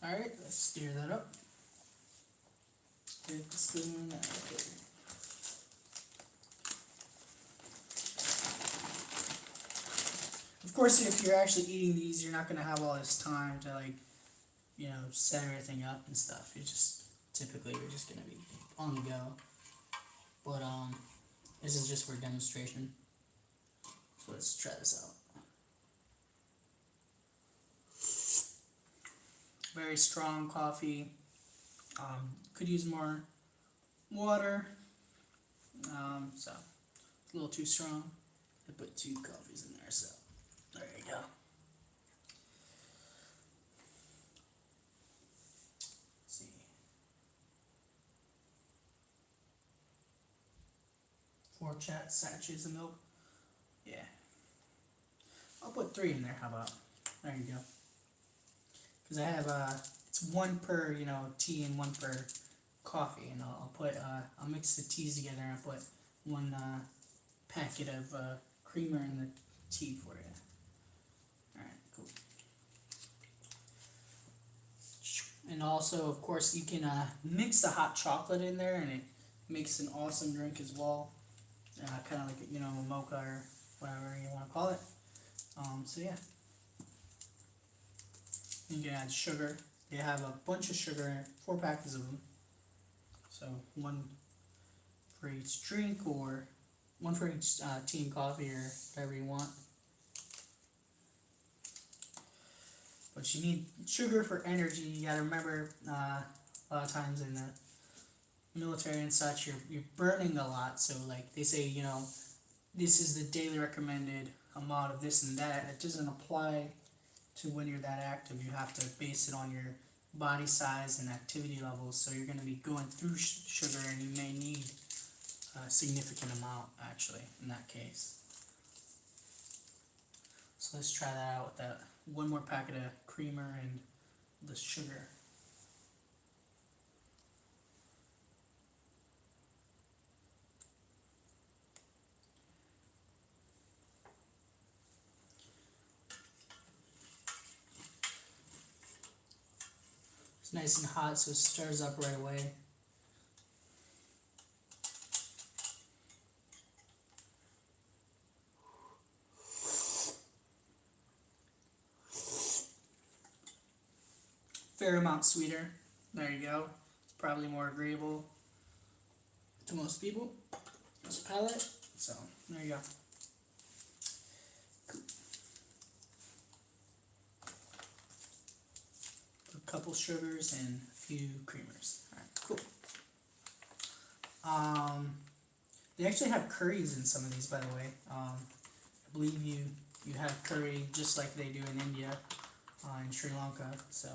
Alright, let's stir that up. Take the spoon out of there. Of course, if you're actually eating these, you're not going to have all this time to, like, you know, set everything up and stuff. You're just, typically, you're just going to be on the go. But, this is just for demonstration. So let's try this out. Very strong coffee. Could use more water. So it's a little too strong. I put 2 coffees in there, so there you go. Let's see. 4 sachets of milk. Yeah. I'll put 3 in there. How about? There you go. Because I have it's 1 per, you know, tea and 1 per coffee, and I'll put I'll mix the teas together and I'll put 1 packet of creamer in the tea for you. Alright, cool. And also, of course, you can mix the hot chocolate in there, and it makes an awesome drink as well. Kind of like, you know, a mocha or whatever you want to call it. So yeah. You can add sugar. They have a bunch of sugar, 4 packets of them. So 1 for each drink, or 1 for each tea and coffee, or whatever you want. But you need sugar for energy. You gotta remember, a lot of times in the military and such, you're burning a lot. So like they say, you know, this is the daily recommended amount of this and that. It doesn't apply to when you're that active. You have to base it on your body size and activity levels. So you're going to be going through sugar, and you may need a significant amount, actually, in that case. So let's try that out with that 1 more packet of creamer and the sugar. It's nice and hot, so it stirs up right away. Fair amount sweeter. There you go. It's probably more agreeable to most people. This palate. So there you go. Cool. A couple sugars and a few creamers. All right, cool. They actually have curries in some of these, by the way. I believe you have curry just like they do in India, in Sri Lanka. So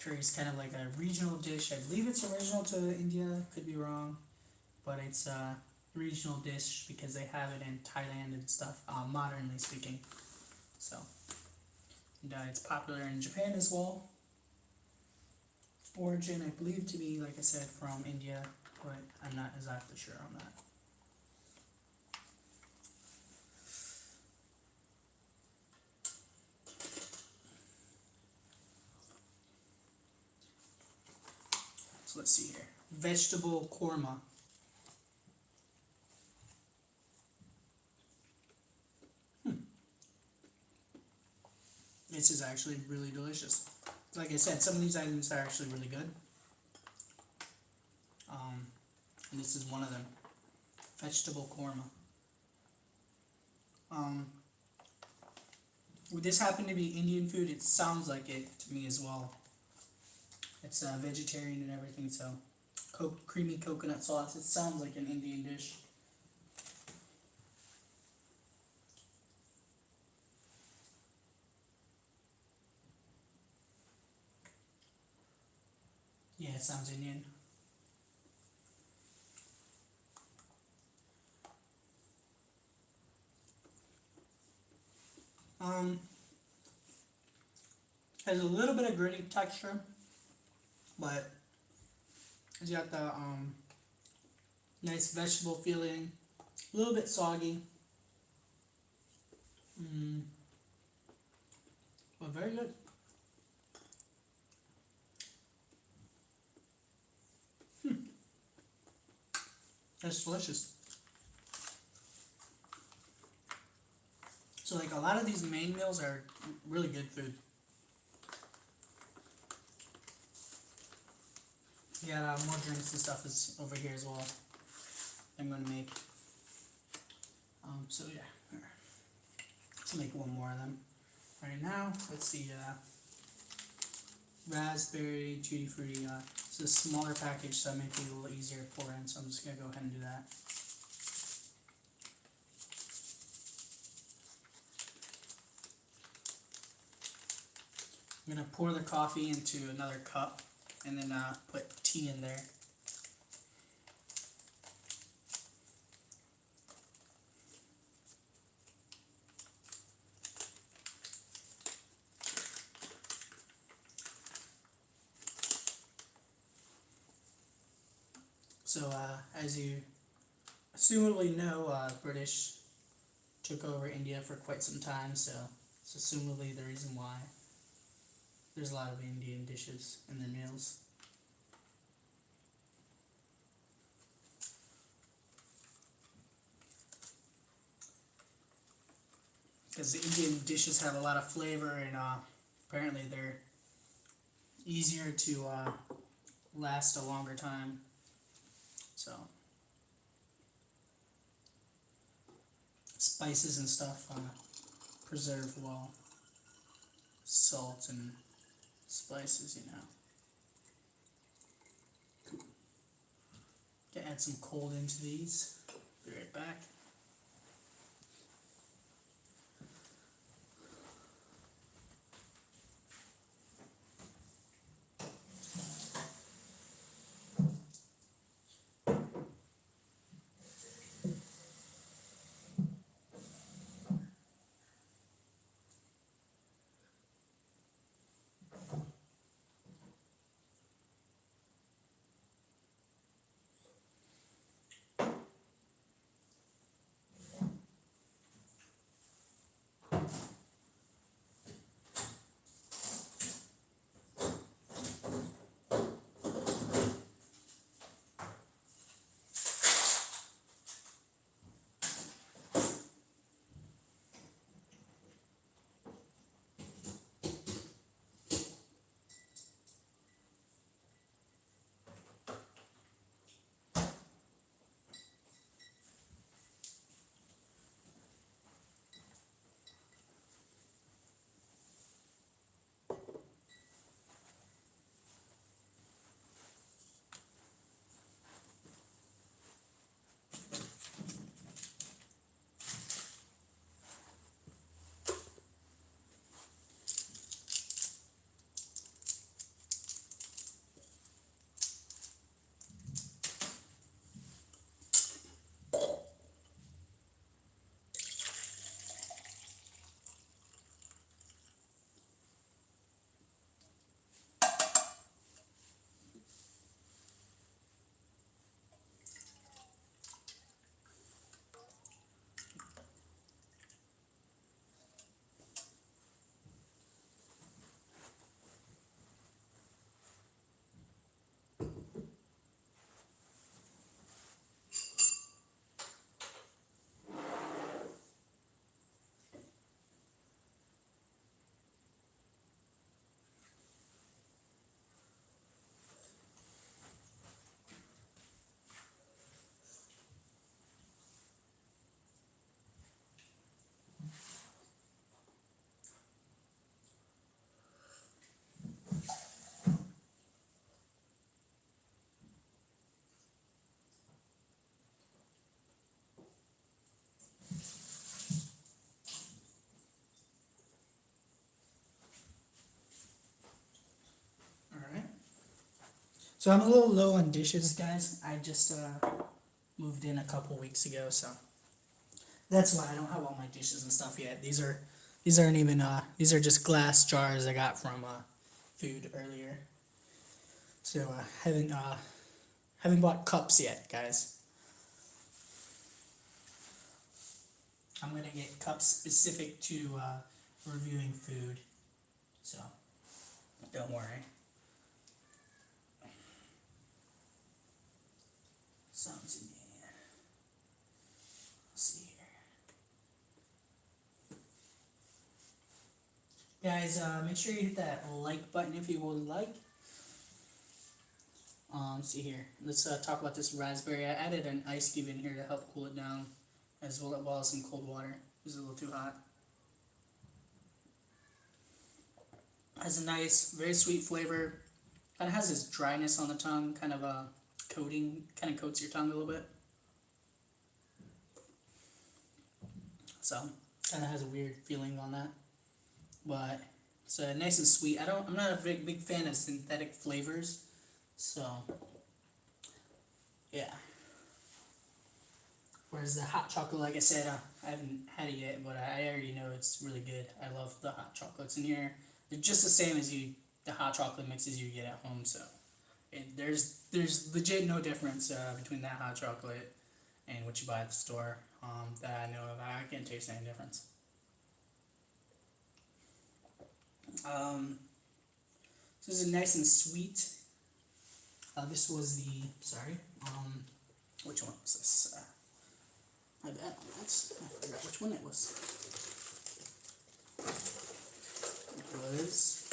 curry is kind of like a regional dish. I believe it's original to India. Could be wrong, but it's a regional dish because they have it in Thailand and stuff. Modernly speaking, so and it's popular in Japan as well. Origin, I believe to be, like I said, from India, but I'm not exactly sure on that. So let's see here. Vegetable korma. This is actually really delicious. Like I said, some of these items are actually really good. And this is one of them. Vegetable korma. Would this happen to be Indian food? It sounds like it to me as well. It's vegetarian and everything, so creamy coconut sauce. It sounds like an Indian dish. Yeah, it sounds Indian. Has a little bit of gritty texture, but it's got the nice vegetable feeling, a little bit soggy, but very good. That's delicious. So like a lot of these main meals are really good food. Yeah, more drinks and stuff is over here as well. I'm gonna make. So yeah, here. Let's make one more of them. Right now, let's see. Raspberry, tutti frutti. It's a smaller package, so it might be a little easier to pour in. So I'm just gonna go ahead and do that. I'm gonna pour the coffee into another cup, and then put tea in there. So as you assumably know, British took over India for quite some time, so it's assumably the reason why there's a lot of Indian dishes in their meals. Because the Indian dishes have a lot of flavor, and apparently they're easier to last a longer time. So spices and stuff preserve well. Salt and spices, you know. Cool. Gonna add some cold into these. Be right back. So I'm a little low on dishes, guys. I just moved in a couple weeks ago, so that's why I don't have all my dishes and stuff yet. These aren't even these are just glass jars I got from food earlier. So haven't bought cups yet, guys. I'm gonna get cups specific to reviewing food, so don't worry. Sounds in here. Let's see here. Guys, make sure you hit that like button if you would like. Let's see here. Let's talk about this raspberry. I added an ice cube in here to help cool it down, as well as some cold water. It was a little too hot. Has a nice, very sweet flavor. Kind of has this dryness on the tongue, kind of a coating, kind of coats your tongue a little bit. So, kind of has a weird feeling on that. But it's nice and sweet. I'm not a big fan of synthetic flavors. So, yeah. Whereas the hot chocolate, like I said, I haven't had it yet, but I already know it's really good. I love the hot chocolates in here. They're just the same as the hot chocolate mixes you get at home. So, there's legit no difference between that hot chocolate and what you buy at the store that I know of. I can't taste any difference. This is nice and sweet. This was which one was this? My bad. I forgot which one it was. It was,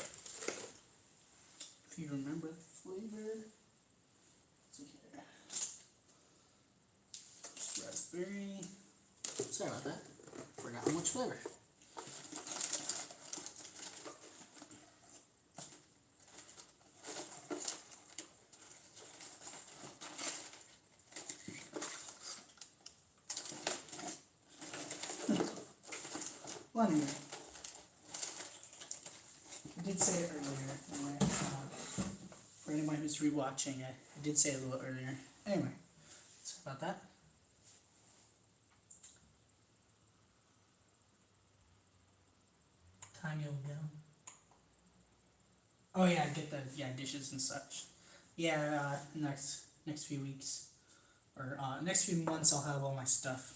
if you remember the flavor, let's see here. Just raspberry. Sorry about that. Forgot which flavor. Well, anyway, I did say it earlier. Anyway, for anyone who's rewatching, I did say it a little earlier. Anyway, sorry about that. Time you'll go. Oh yeah, get the dishes and such. Yeah, next few weeks or next few months, I'll have all my stuff.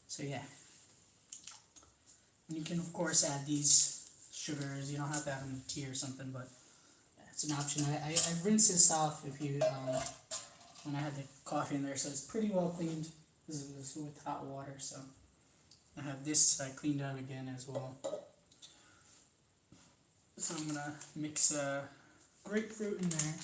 So yeah. And you can, of course, add these sugars. You don't have to have them in tea or something, but it's an option. I rinsed this off when I had the coffee in there, so it's pretty well cleaned. This is with hot water, so I have this cleaned out again as well. So I'm going to mix grapefruit in there.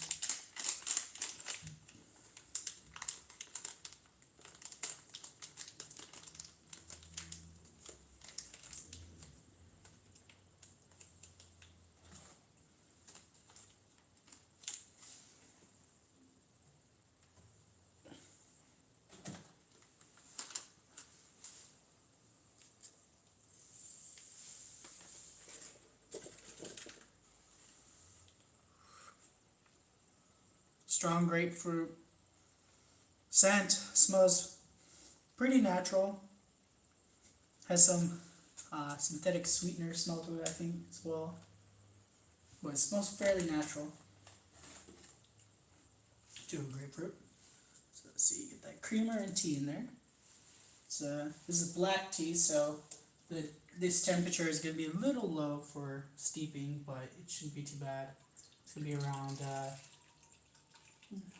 Strong grapefruit scent, smells pretty natural. Has some synthetic sweetener smell to it, I think, as well. But it smells fairly natural to a grapefruit. So let's see, get that creamer and tea in there. So this is black tea, so this temperature is going to be a little low for steeping, but it shouldn't be too bad. It's going to be around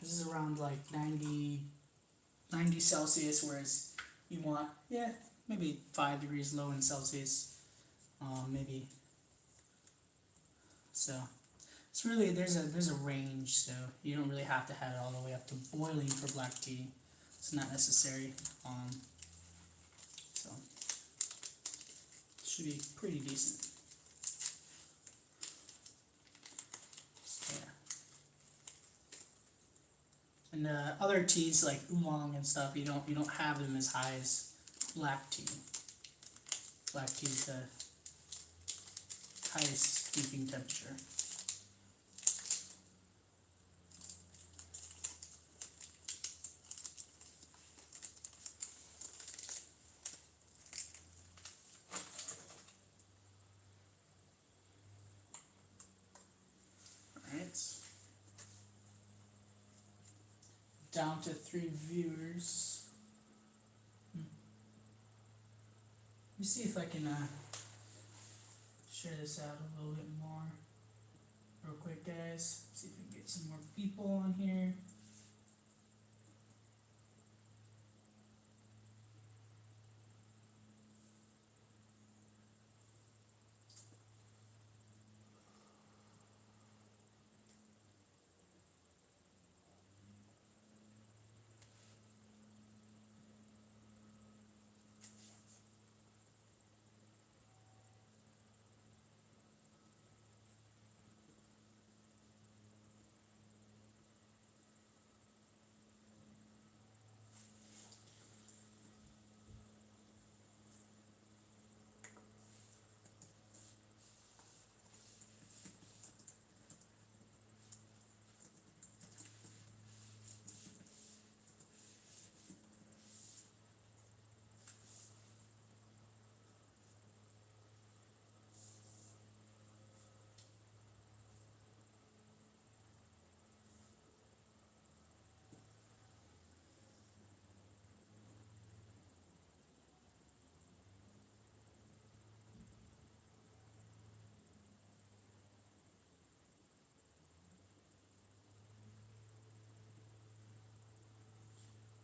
this is around like 90 Celsius, whereas you want, maybe 5 degrees low in Celsius, maybe. So it's really, there's a range, so you don't really have to have it all the way up to boiling for black tea. It's not necessary. So it should be pretty decent. And other teas like oolong and stuff, you don't have them as high as black tea. Black tea is the highest steeping temperature. down to 3 viewers. Let me see if I can share this out a little bit more real quick, guys. See if we can get some more people on here.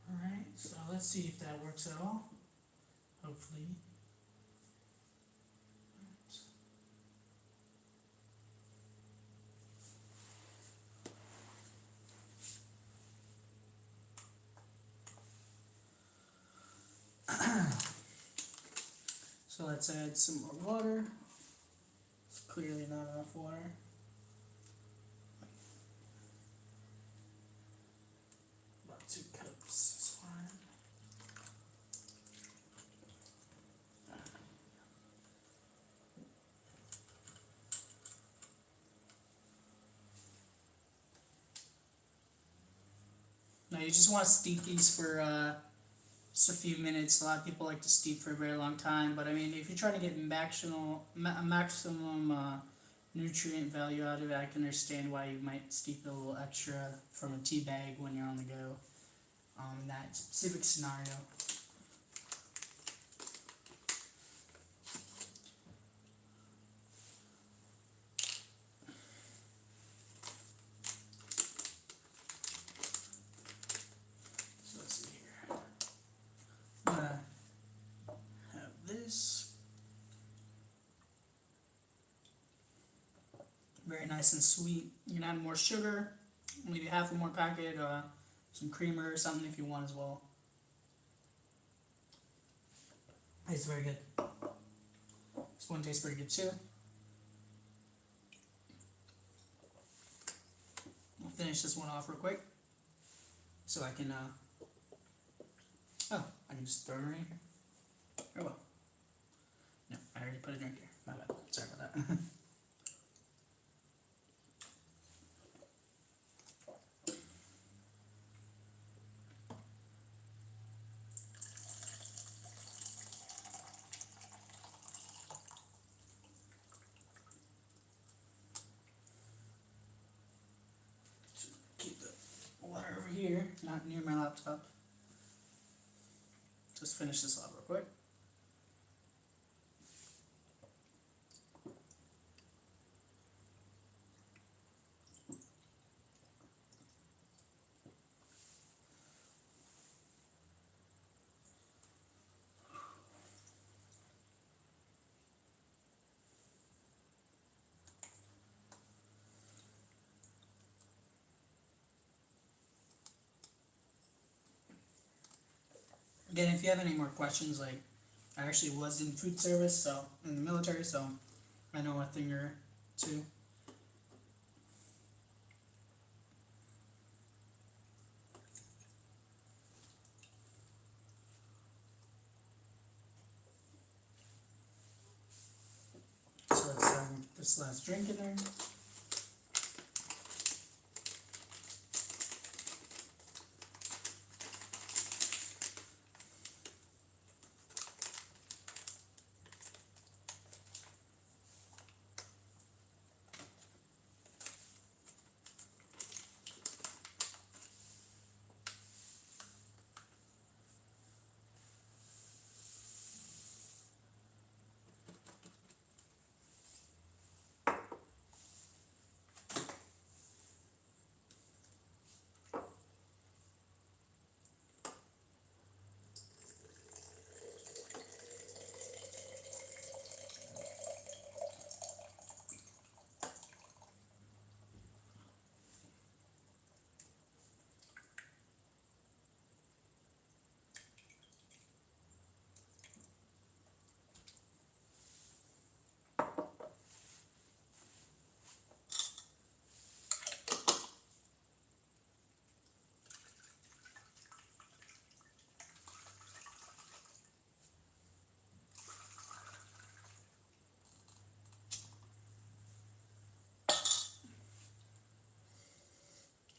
Alright, so let's see if that works at all. Hopefully. So let's add some more water. It's clearly not enough water. About 2 cups is fine. Now you just want to steep these for just a few minutes. A lot of people like to steep for a very long time, but I mean, if you're trying to get maximum nutrient value out of it, I can understand why you might steep a little extra from a tea bag when you're on the go. In that specific scenario. So let's see here. I'm gonna have this. Very nice and sweet. You can add more sugar, maybe half a more packet, some creamer or something if you want as well. It's very good. This one tastes pretty good too. I'll finish this one off real quick so I can I can just throw it right here. Oh well. No, I already put a drink here. My bad. Sorry about that. Keep the water over here, not near my laptop. Just finish this off real quick. Again, if you have any more questions, like, I actually was in food service, so in the military, so I know a thing or two. So let's get this last drink in there.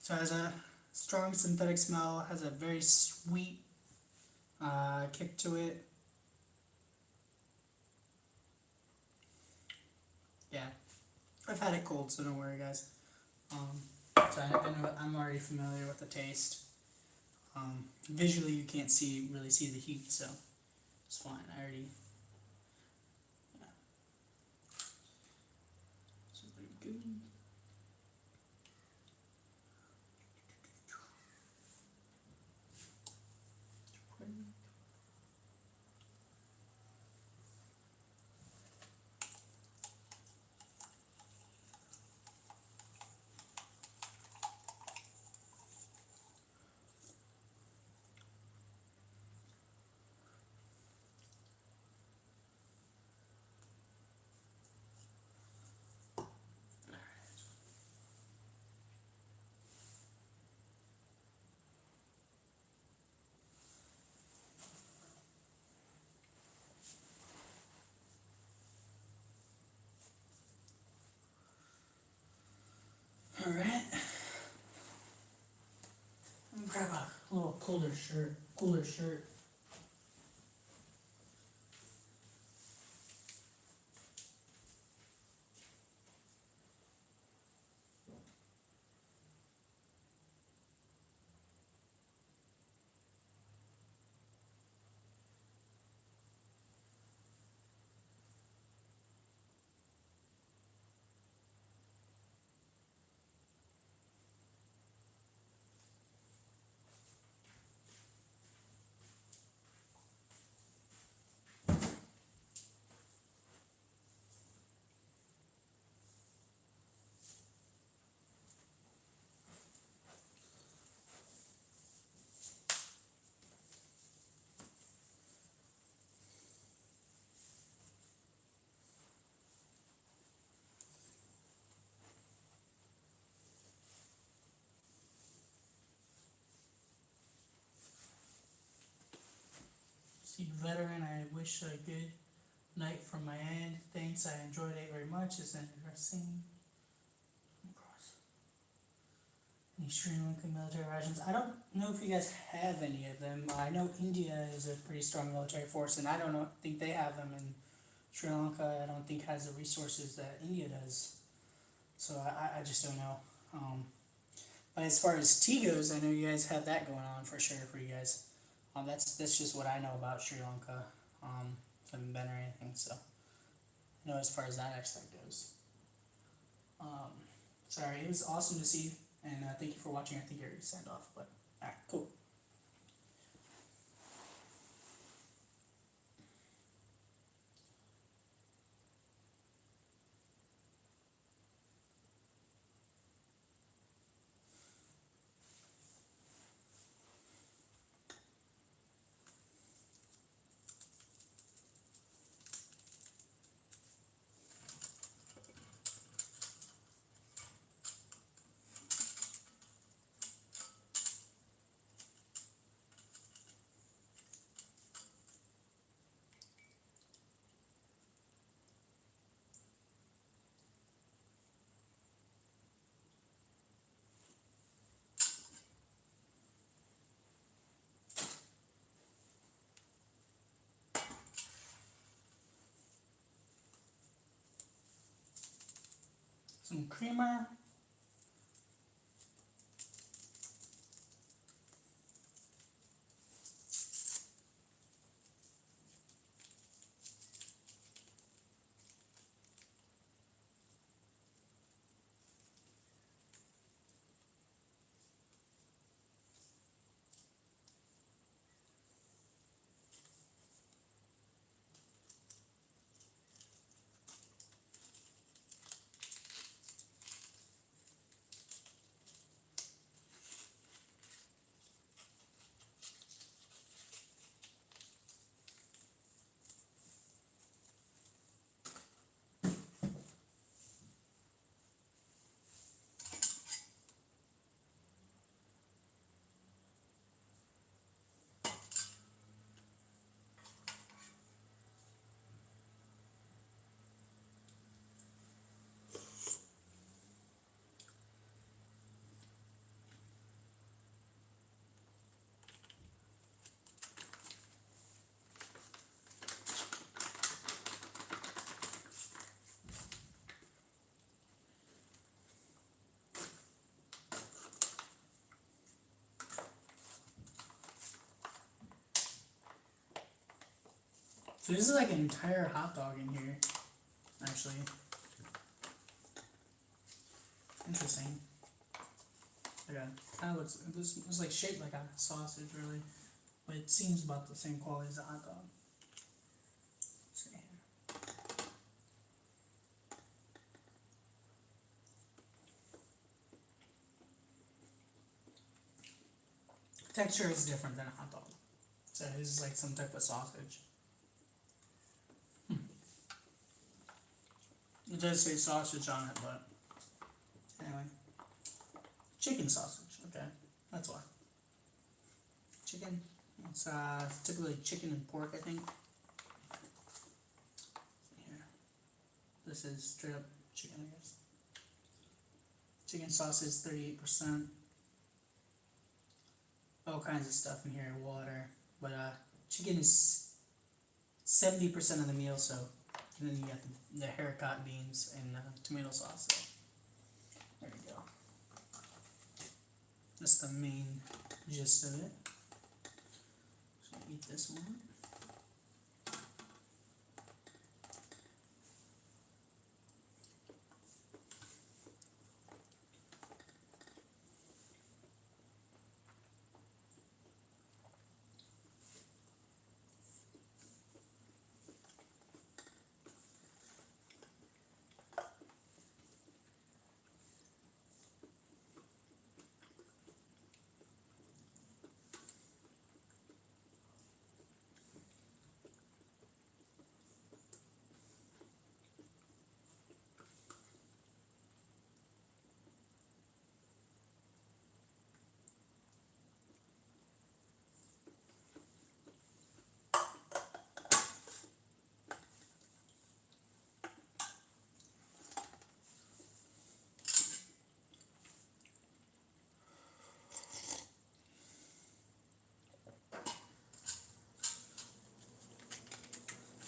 So it has a strong synthetic smell, has a very sweet kick to it. Yeah, I've had it cold, so don't worry, guys. So I know I'm already familiar with the taste. Visually, you can't really see the heat, so it's fine. I already. Yeah. So pretty good. All right. Let me grab a little cooler shirt. See, veteran, I wish a good night from my end. Thanks, I enjoyed it very much. It's interesting. Any Sri Lankan military rations? I don't know if you guys have any of them. I know India is a pretty strong military force, and I don't think they have them. And Sri Lanka, I don't think has the resources that India does. So I just don't know. But as far as tea goes, I know you guys have that going on for sure for you guys. That's just what I know about Sri Lanka. Haven't been or anything, so I know as far as that aspect goes. Sorry, it was awesome to see you, and thank you for watching. I think you're ready to send off, but alright, cool. Some creamer. So this is like an entire hot dog in here, actually. Interesting. Okay, kind of looks, this was like shaped like a sausage, really, but it seems about the same quality as a hot dog. Let's see here. Texture is different than a hot dog, so this is like some type of sausage. It does say sausage on it, but anyway. Chicken sausage, okay, that's why. Chicken, it's typically chicken and pork, I think. Here, this is straight up chicken, I guess. Chicken sausage, 38%. All kinds of stuff in here, water, but chicken is 70% of the meal, so and then you got the haricot beans and tomato sauce. So there you go. That's the main gist of it. So eat this one.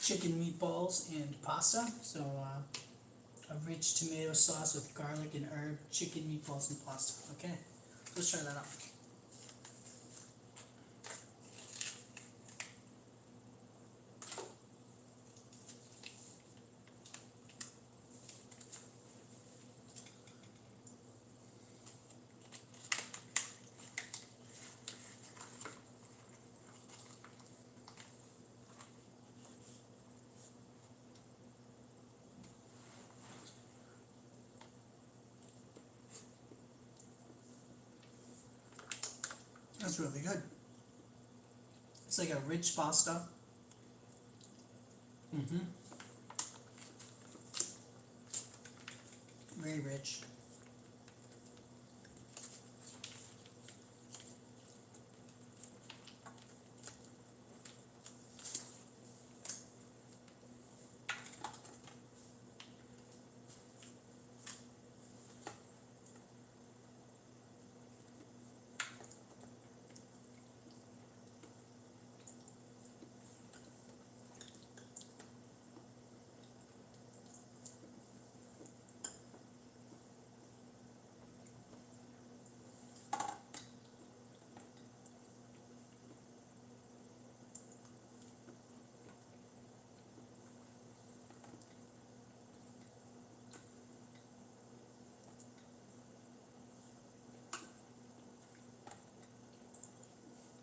Chicken meatballs and pasta. So a rich tomato sauce with garlic and herb, chicken meatballs and pasta. Okay, let's try that out. That's really good. It's like a rich pasta. Very rich.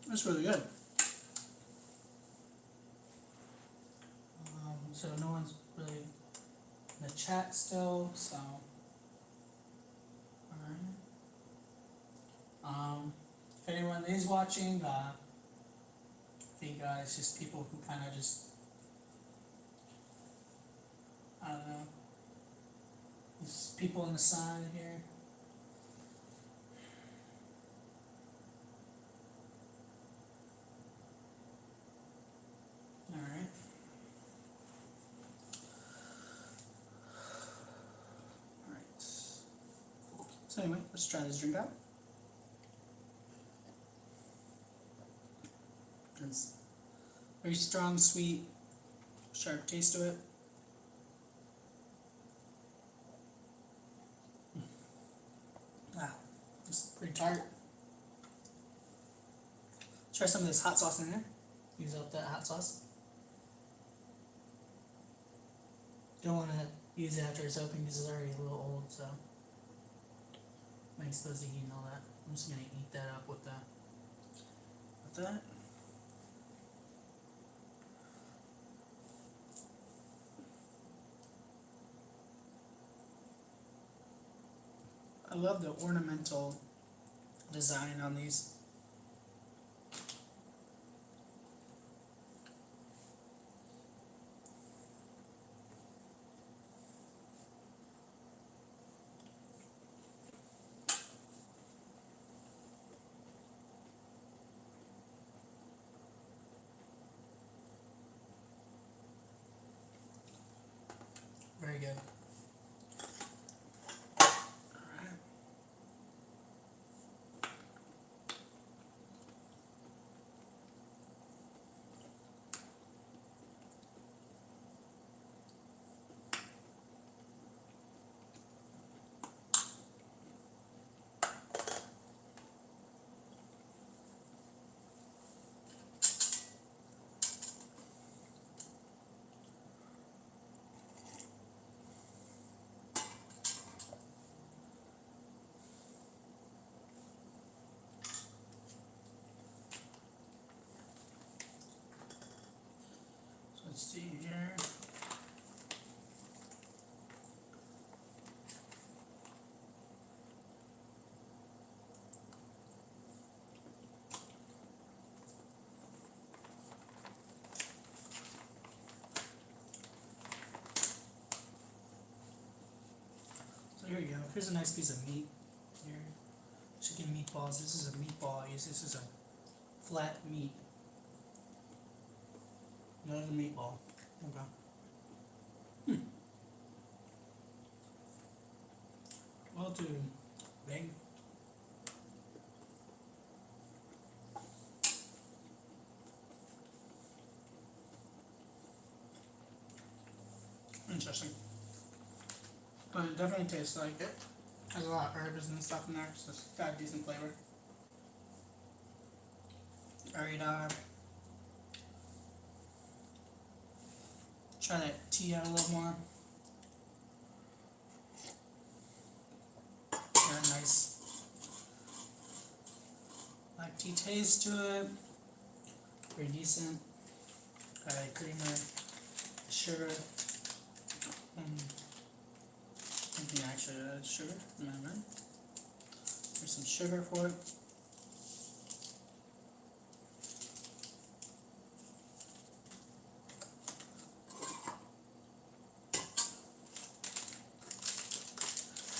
That's really good. So no one's really in the chat still, so alright. If anyone is watching, I think it's just people who kind of just, I don't know, there's people on the side here. Alright. Alright. So anyway, let's try this drink out. It's very strong, sweet, sharp taste to it. Wow, it's pretty tart. Try some of this hot sauce in there. Use up that hot sauce. don't want to use it after it's open because it's already a little old, so I'm exposed to heat and all that. I'm just gonna eat that up with that. I love the ornamental design on these. Very good. Alright. So let's see here. So here you go. Here's a nice piece of meat. Here, chicken meatballs. This is a meatball I use. This is a flat meat. Another meatball. Okay. Well, to bang. Interesting. But it definitely tastes like it. Has a lot of herbs and stuff in there, so it's got a decent flavor. Alright, try that tea out a little more. Got a nice black tea taste to it. Pretty decent. Got a creamer, sugar. Maybe actually sugar. Remember? There's some sugar for it.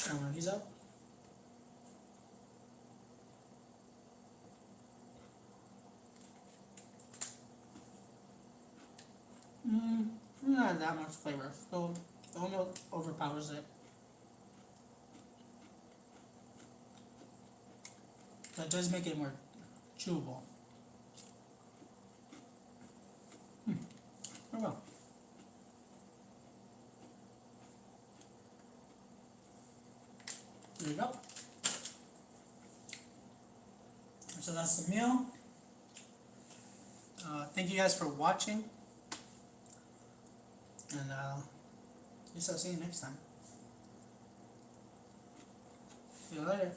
Try one of these up. Not that much flavor. So it almost overpowers it. But it does make it more chewable. Oh well. There you go. So that's the meal. Thank you guys for watching. And I guess I'll see you next time. See you later.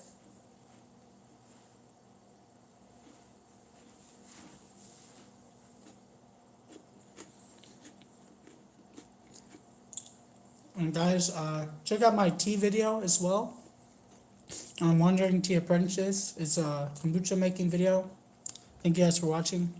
And guys, check out my tea video as well. I'm wondering Tea Apprentice. It's a kombucha making video. Thank you guys for watching.